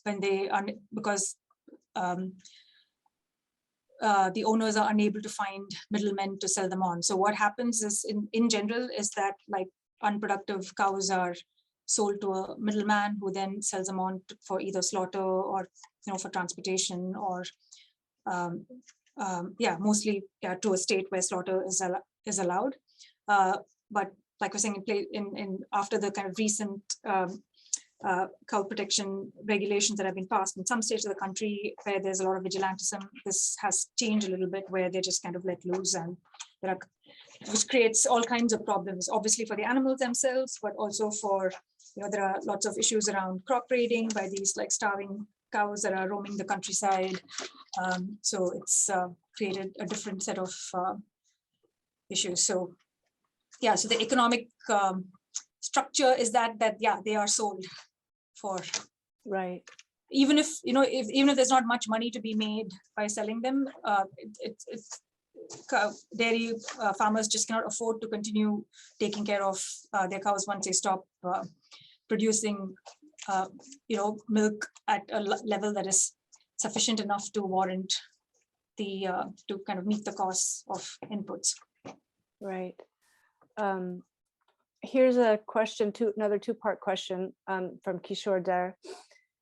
when they are, because the owners are unable to find middlemen to sell them on. So what happens is in general is that like unproductive cows are sold to a middleman who then sells them on for either slaughter or for transportation or mostly to a state where slaughter is allowed. But like we're saying, in after the kind of recent cow protection regulations that have been passed in some states of the country where there's a lot of vigilantism, this has changed a little bit where they just kind of let loose, and which creates all kinds of problems, obviously for the animals themselves, but also for, there are lots of issues around crop raiding by these like starving cows that are roaming the countryside. So it's created a different set of issues. So yeah, so the economic structure is that they are sold for, right, even if even if there's not much money to be made by selling them, it's dairy farmers just cannot afford to continue taking care of their cows once they stop producing milk at a level that is sufficient enough to warrant the to kind of meet the costs of inputs. Right. Here's a question, another two-part question from Kishore Dar.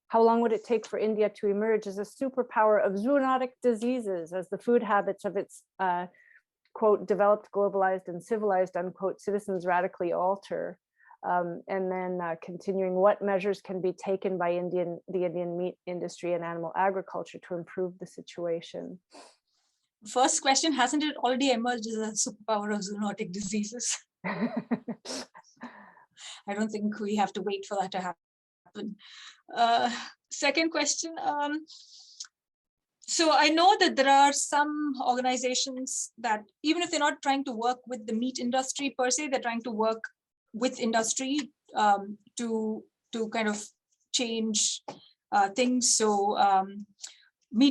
How long would it take for India to emerge as a superpower of zoonotic diseases as the food habits of its, quote, developed, globalized, and civilized, unquote, citizens radically alter? And then continuing, what measures can be taken by the Indian meat industry and animal agriculture to improve the situation? First question, hasn't it already emerged as a superpower of zoonotic diseases? I don't think we have to wait for that to happen. Second question. So I know that there are some organizations that, even if they're not trying to work with the meat industry per se, they're trying to work with industry to kind of change things. So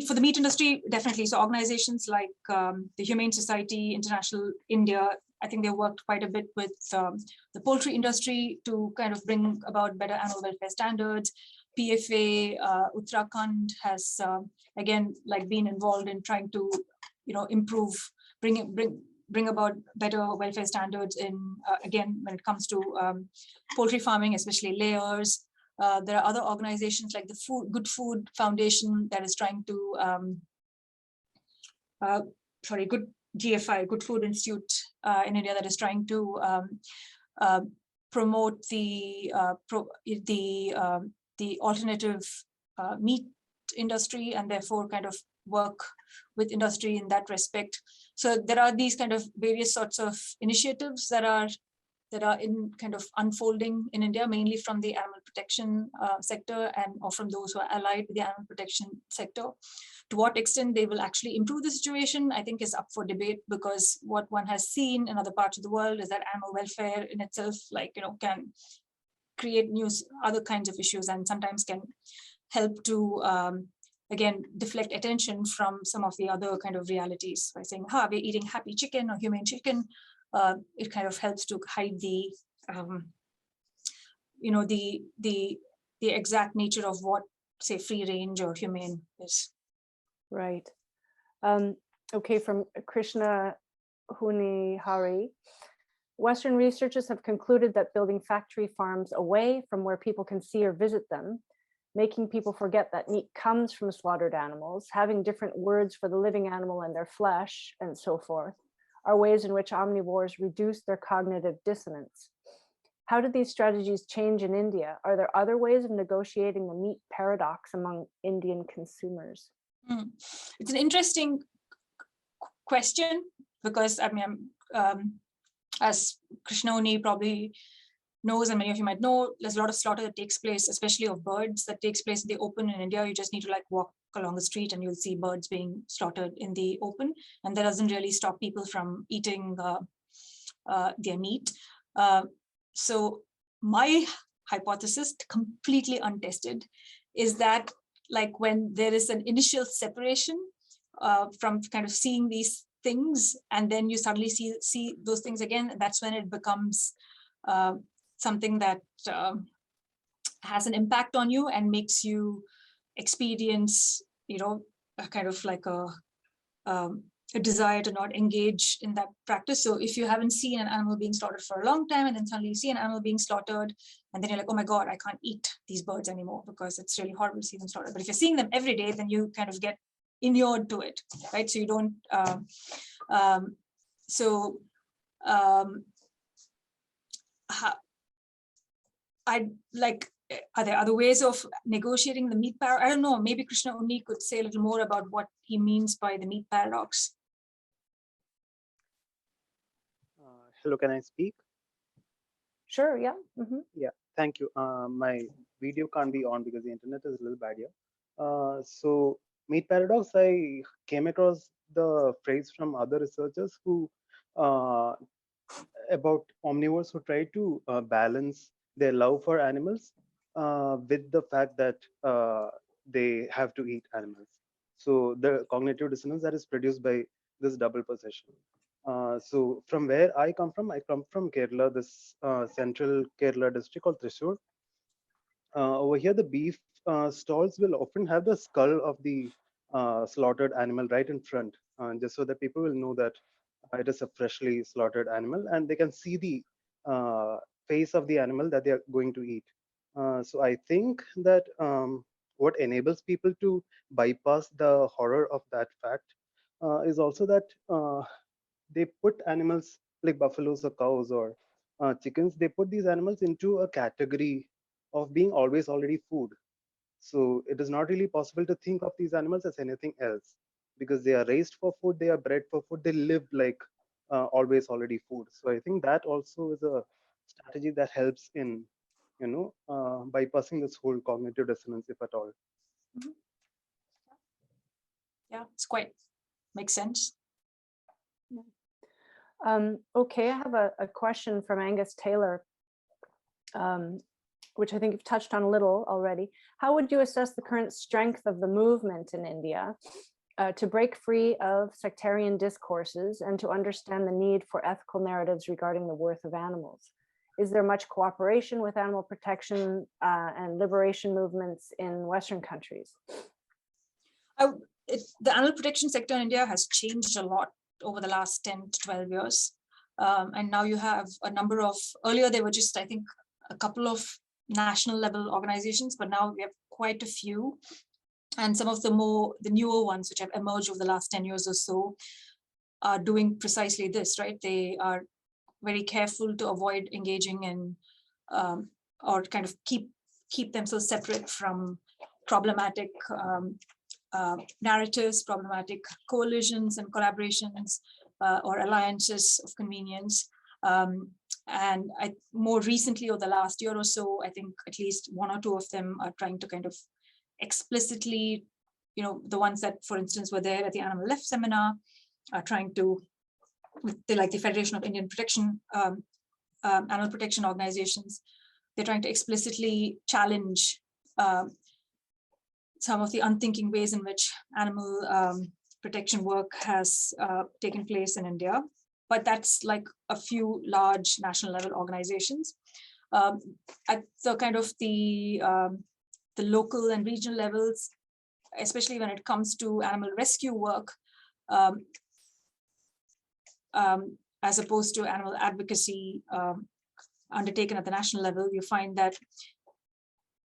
for the meat industry, definitely. So organizations like the Humane Society, International India, I think they worked quite a bit with the poultry industry to kind of bring about better animal welfare standards. PFA, Uttarakhand has again been involved in trying to improve, bring about better welfare standards in again when it comes to poultry farming, especially layers. There are other organizations like the Good Food Foundation that is trying to Good GFI, Good Food Institute in India, that is trying to promote the alternative meat industry, and therefore kind of work with industry in that respect. So there are these kind of various sorts of initiatives that are in kind of unfolding in India, mainly from the animal protection sector or from those who are allied with the animal protection sector. To what extent they will actually improve the situation, I think, is up for debate, because what one has seen in other parts of the world is that animal welfare in itself, can create other kinds of issues, and sometimes can help to again deflect attention from some of the other kind of realities by saying, we're eating happy chicken or humane chicken. It kind of helps to hide the the exact nature of what, say, free range or humane is. Right. Okay, from Krishna Hunihari. Western researchers have concluded that building factory farms away from where people can see or visit them, making people forget that meat comes from slaughtered animals, having different words for the living animal and their flesh, and so forth, are ways in which omnivores reduce their cognitive dissonance. How do these strategies change in India? Are there other ways of negotiating the meat paradox among Indian consumers? It's an interesting question, because I mean, as Krishnoni probably knows, and many of you might know, there's a lot of slaughter that takes place, especially of birds, that takes place in the open in India. You just need to like walk along the street and you'll see birds being slaughtered in the open. And that doesn't really stop people from eating their meat. So my hypothesis, completely untested, is that like when there is an initial separation from kind of seeing these things, and then you suddenly see those things again, that's when it becomes something that has an impact on you and makes you experience, you know, a kind of like a desire to not engage in that practice. So if you haven't seen an animal being slaughtered for a long time, and then suddenly you see an animal being slaughtered, and then you're like, oh my God, I can't eat these birds anymore because it's really horrible to see them slaughtered. But if you're seeing them every day, then you kind of get inured to it, right? So you don't, I'd like, are there other ways of negotiating the meat paradox? I don't know, maybe Krishna Unni could say a little more about what he means by the meat paradox. Hello, can I speak? Sure, yeah. Yeah, thank you. My video can't be on because the internet is a little bad here. So meat paradox, I came across the phrase from other researchers who about omnivores who try to balance their love for animals with the fact that they have to eat animals. So the cognitive dissonance that is produced by this double possession. So from where I come from Kerala, this central Kerala district called Thrissur. Over here, the beef stalls will often have the skull of the slaughtered animal right in front, just so that people will know that it is a freshly slaughtered animal, and they can see the face of the animal that they are going to eat. So I think that what enables people to bypass the horror of that fact is also that they put animals like buffaloes or cows or chickens, they put these animals into a category of being always already food. So it is not really possible to think of these animals as anything else because they are raised for food, they are bred for food, they live like always already food. So I think that also is a strategy that helps in, you know, bypassing this whole cognitive dissonance, if at all. Yeah, it's quite makes sense. Okay, I have a question from Angus Taylor, which I think you've touched on a little already. How would you assess the current strength of the movement in India to break free of sectarian discourses and to understand the need for ethical narratives regarding the worth of animals? Is there much cooperation with animal protection and liberation movements in Western countries? The animal protection sector in India has changed a lot over the last 10 to 12 years. And now you have a number of, earlier there were just, I think, a couple of national level organizations, but now we have quite a few. And some of the newer ones which have emerged over the last 10 years or so are doing precisely this, right? They are very careful to avoid engaging in or kind of keep themselves separate from problematic narratives, problematic coalitions and collaborations or alliances of convenience. And more recently, over the last year or so, I think at least one or two of them are trying to kind of explicitly, you know, the ones that, for instance, were there at the Animal Left seminar, are trying to, like the Federation of Indian Protection, Animal Protection Organizations, they're trying to explicitly challenge some of the unthinking ways in which animal protection work has taken place in India. But that's like a few large national level organizations. At the kind of the local and regional levels, especially when it comes to animal rescue work, as opposed to animal advocacy undertaken at the national level, you find that,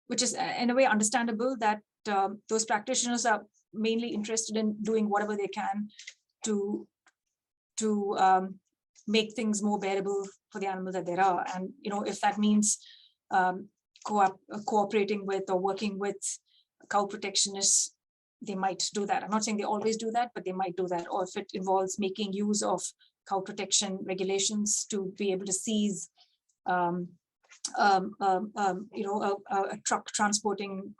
which is in a way understandable, that those practitioners are mainly interested in doing whatever they can to make things more bearable for the animals that there are. And, you know, if that means cooperating with or working with cow protectionists, they might do that. I'm not saying they always do that, but they might do that. Or if it involves making use of cow protection regulations to be able to seize a truck transporting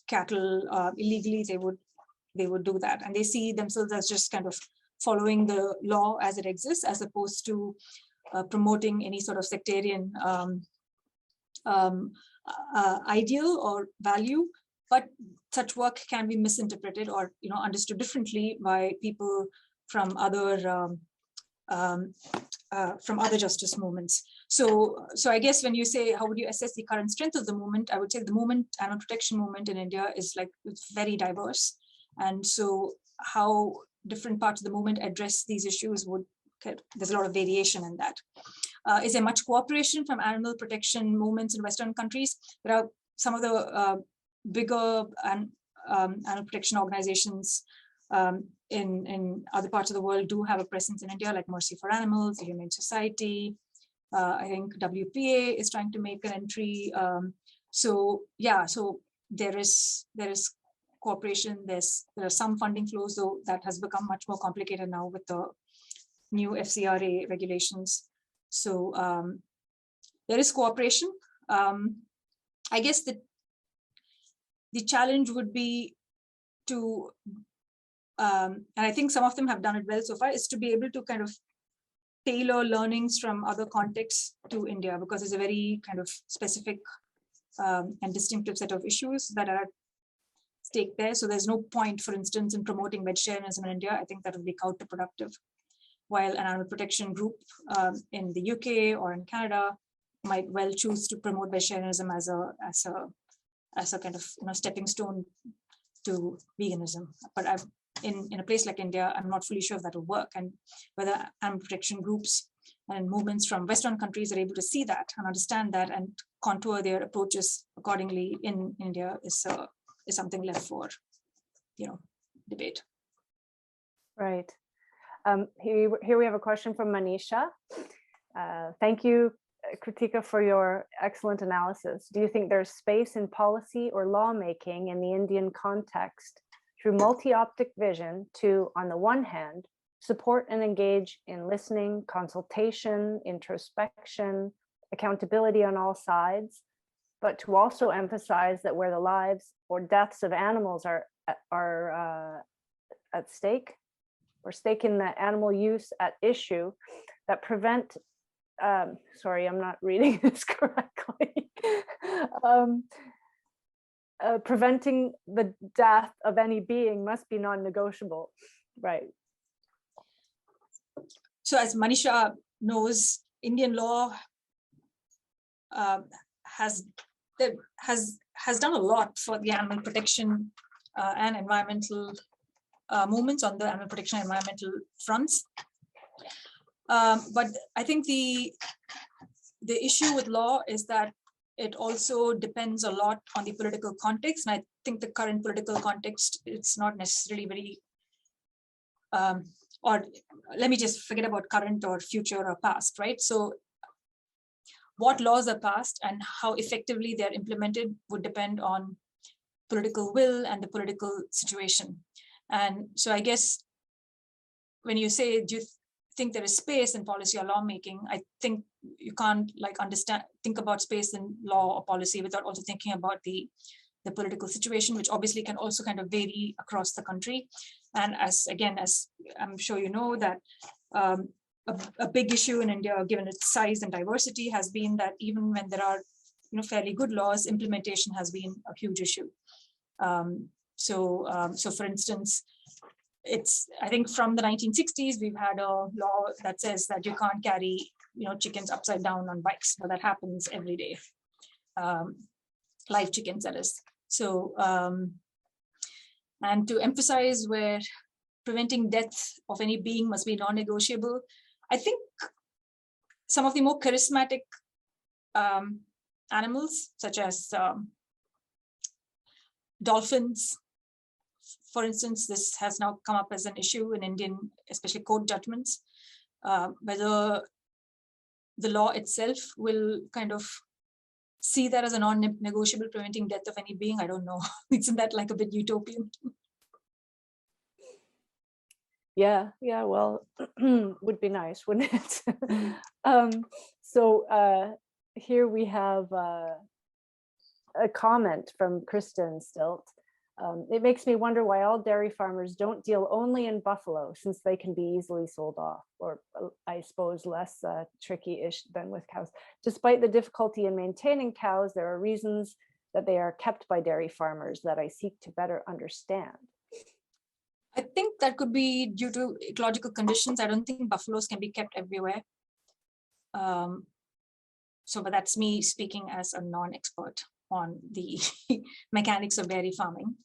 cattle illegally, they would do that, and they see themselves as just kind of following the law as it exists, as opposed to promoting any sort of sectarian ideal or value. But such work can be misinterpreted or understood differently by people from other justice movements. So I guess when you say how would you assess the current strength of the movement, I would say the animal protection movement in India is it's very diverse, and so how different parts of the movement address these issues there's a lot of variation in that. Is there much cooperation from animal protection movements in Western countries? There are some of the bigger animal protection organizations in other parts of the world do have a presence in India, like Mercy for Animals, the Humane Society. I think WPA is trying to make an entry. So there is cooperation. There are some funding flows, though that has become much more complicated now with the new FCRA regulations. So there is cooperation. I guess the challenge would be to, and I think some of them have done it well so far, is to be able to kind of tailor learnings from other contexts to India, because it's a very kind of specific and distinctive set of issues that are at stake there. So there's no point, for instance, in promoting vegetarianism in India. I think that would be counterproductive. While an animal protection group in the UK or in Canada might well choose to promote vegetarianism as a kind of stepping stone to veganism. But in a place like India, I'm not fully sure if that will work, and whether animal protection groups and movements from Western countries are able to see that and understand that and contour their approaches accordingly in India is something left for debate. Right. Here we have a question from Manisha. Thank you, Krithika, for your excellent analysis. Do you think there's space in policy or lawmaking in the Indian context through multi-optic vision to, on the one hand, support and engage in listening, consultation, introspection, accountability on all sides, but to also emphasize that where the lives or deaths of animals are at stake, or stake in the animal use at issue, that prevent, sorry, I'm not reading this correctly, preventing the death of any being must be non-negotiable, right? So as Manisha knows, Indian law has done a lot for the animal protection and environmental movements on the animal protection and environmental fronts. But I think the issue with law is that it also depends a lot on the political context. And I think the current political context, it's not necessarily very, or let me just forget about current or future or past, right? So what laws are passed and how effectively they're implemented would depend on political will and the political situation. And so I guess when you say, do you think there is space in policy or lawmaking, I think you can't think about space in law or policy without also thinking about the political situation, which obviously can also kind of vary across the country. And as I'm sure you know, that a big issue in India, given its size and diversity, has been that even when there are fairly good laws, implementation has been a huge issue. So for instance, I think from the 1960s, we've had a law that says that you can't carry chickens upside down on bikes, but that happens every day. Live chickens, that is. So, and to emphasize where preventing death of any being must be non-negotiable, I think some of the more charismatic animals, such as dolphins, for instance, this has now come up as an issue in Indian, especially court judgments, whether the law itself will kind of see that as a non-negotiable, preventing death of any being. I don't know. Isn't that like a bit utopian? Yeah, well, would be nice, wouldn't it? here we have a comment from Krista and Stilt. It makes me wonder why all dairy farmers don't deal only in buffalo, since they can be easily sold off, or I suppose less tricky-ish than with cows. Despite the difficulty in maintaining cows, there are reasons that they are kept by dairy farmers that I seek to better understand. I think that could be due to ecological conditions. I don't think buffaloes can be kept everywhere. But that's me speaking as a non-expert on the mechanics of dairy farming.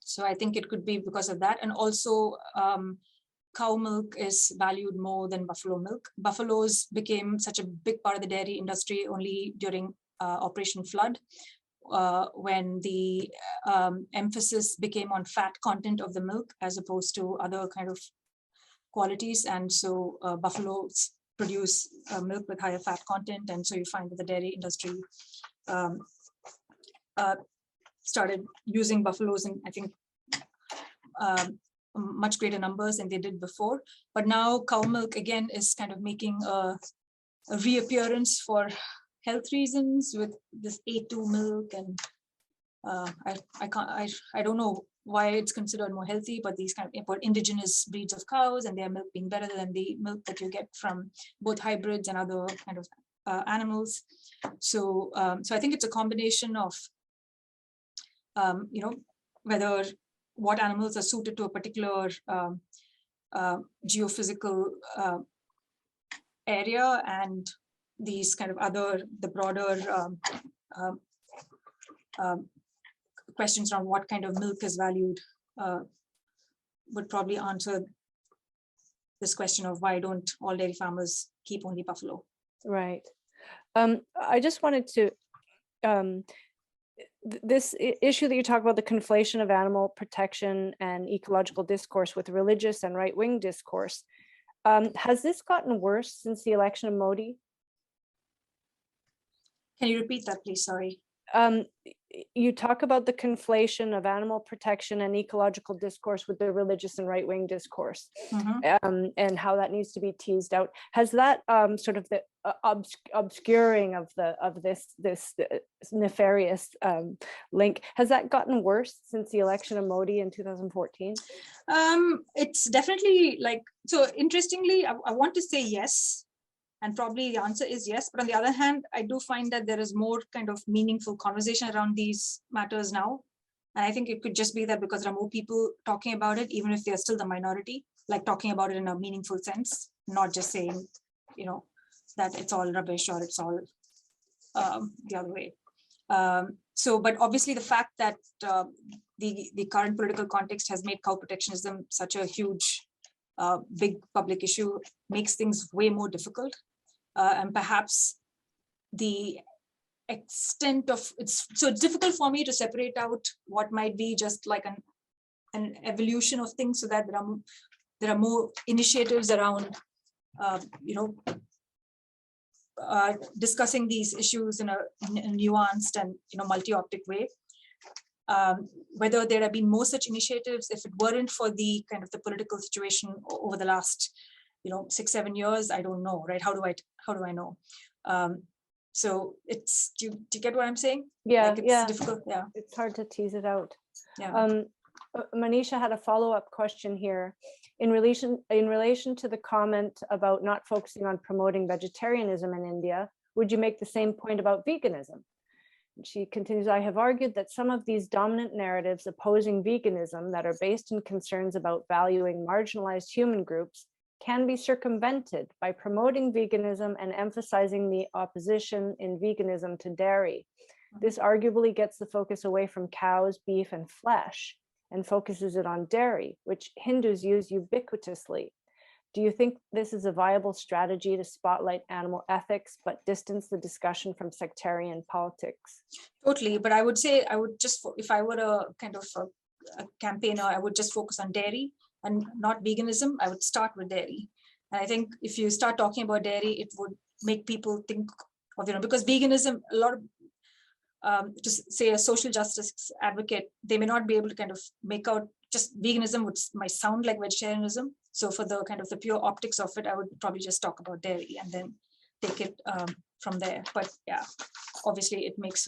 So I think it could be because of that. And also cow milk is valued more than buffalo milk. Buffaloes became such a big part of the dairy industry only during Operation Flood, when the emphasis became on fat content of the milk as opposed to other kind of qualities. And so buffaloes produce milk with higher fat content. And so you find that the dairy industry started using buffaloes in, I think, much greater numbers than they did before. But now cow milk again is kind of making a reappearance for health reasons with this A2 milk, and I don't know why it's considered more healthy, but these kind of indigenous breeds of cows and their milk being better than the milk that you get from both hybrids and other kind of animals. So I think it's a combination of whether what animals are suited to a particular geophysical area, and these kind of the broader questions around what kind of milk is valued would probably answer this question of why don't all dairy farmers keep only buffalo. Right. I just wanted to, this issue that you talk about, the conflation of animal protection and ecological discourse with religious and right-wing discourse, has this gotten worse since the election of Modi? Can you repeat that, please? Sorry. You talk about the conflation of animal protection and ecological discourse with the religious and right-wing discourse, and how that needs to be teased out. Has that sort of the obscuring of this nefarious link, has that gotten worse since the election of Modi in 2014? It's definitely so interestingly, I want to say yes. And probably the answer is yes. But on the other hand, I do find that there is more kind of meaningful conversation around these matters now. And I think it could just be that because there are more people talking about it, even if they're still the minority, like talking about it in a meaningful sense, not just saying, that it's all rubbish or it's all the other way. But obviously the fact that the current political context has made cow protectionism such a huge, big public issue makes things way more difficult. And perhaps the extent of it's difficult for me to separate out what might be just like an evolution of things, so that there are more initiatives around discussing these issues in a nuanced and multi-optic way. Whether there have been more such initiatives if it weren't for the kind of the political situation over the last 6-7 years, I don't know, right? How do I know? So it's, do you get what I'm saying? Yeah, it's difficult. Yeah, it's hard to tease it out. Yeah. Manisha had a follow-up question here in relation to the comment about not focusing on promoting vegetarianism in India. Would you make the same point about veganism? She continues, I have argued that some of these dominant narratives opposing veganism that are based in concerns about valuing marginalized human groups can be circumvented by promoting veganism and emphasizing the opposition in veganism to dairy. This arguably gets the focus away from cows, beef, and flesh and focuses it on dairy, which Hindus use ubiquitously. Do you think this is a viable strategy to spotlight animal ethics, but distance the discussion from sectarian politics? Totally, but I would say if I were a kind of a campaigner, I would just focus on dairy and not veganism. I would start with dairy. And I think if you start talking about dairy, it would make people think of, because veganism, a lot of, just say a social justice advocate, they may not be able to kind of make out just veganism might sound like vegetarianism. So for the kind of the pure optics of it, I would probably just talk about dairy and then take it from there. But yeah, obviously it makes,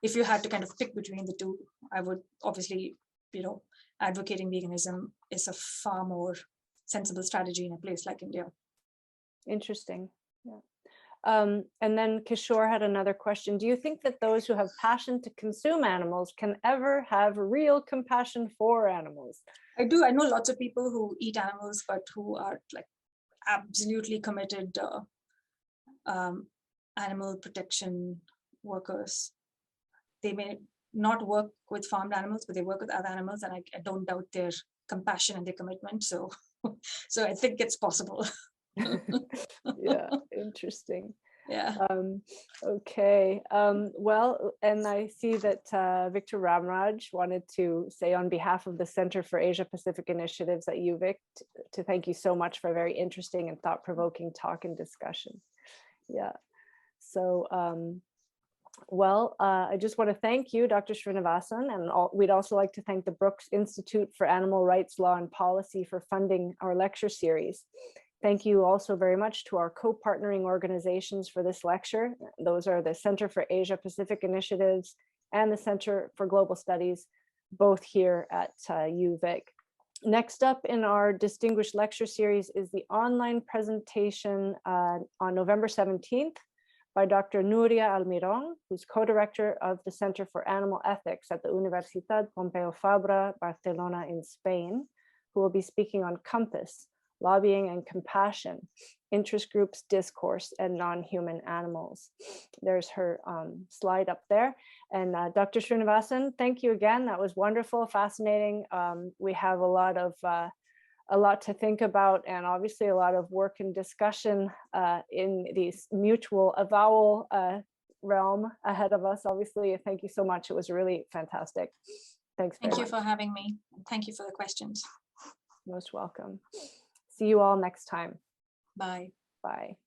if you had to kind of pick between the two, I would obviously, advocating veganism is a far more sensible strategy in a place like India. Interesting. Yeah. And then Kishore had another question. Do you think that those who have passion to consume animals can ever have real compassion for animals? I do. I know lots of people who eat animals, but who are like absolutely committed animal protection workers. They may not work with farmed animals, but they work with other animals, and I don't doubt their compassion and their commitment. So, so I think it's possible. Yeah, interesting. Yeah. Okay. Well, and I see that Victor Ramraj wanted to say on behalf of the Center for Asia Pacific Initiatives at UVic to thank you so much for a very interesting and thought-provoking talk and discussion. Yeah. So, I just want to thank you, Dr. Srinivasan, and we'd also like to thank the Brooks Institute for Animal Rights Law and Policy for funding our lecture series. Thank you also very much to our co-partnering organizations for this lecture. Those are the Center for Asia Pacific Initiatives and the Center for Global Studies, both here at UVic. Next up in our distinguished lecture series is the online presentation on November 17th by Dr. Núria Almirón, who's co-director of the Center for Animal Ethics at the Universitat Pompeu Fabra, Barcelona in Spain, who will be speaking on Compass, Lobbying and Compassion, Interest Groups, Discourse, and Non-Human Animals. There's her slide up there. And Dr. Srinivasan, thank you again. That was wonderful, fascinating. We have a lot to think about, and obviously a lot of work and discussion in these mutual avowal realm ahead of us. Obviously, thank you so much. It was really fantastic. Thanks very much. Thank you for having me. Thank you for the questions. Most welcome. See you all next time. Bye. Bye.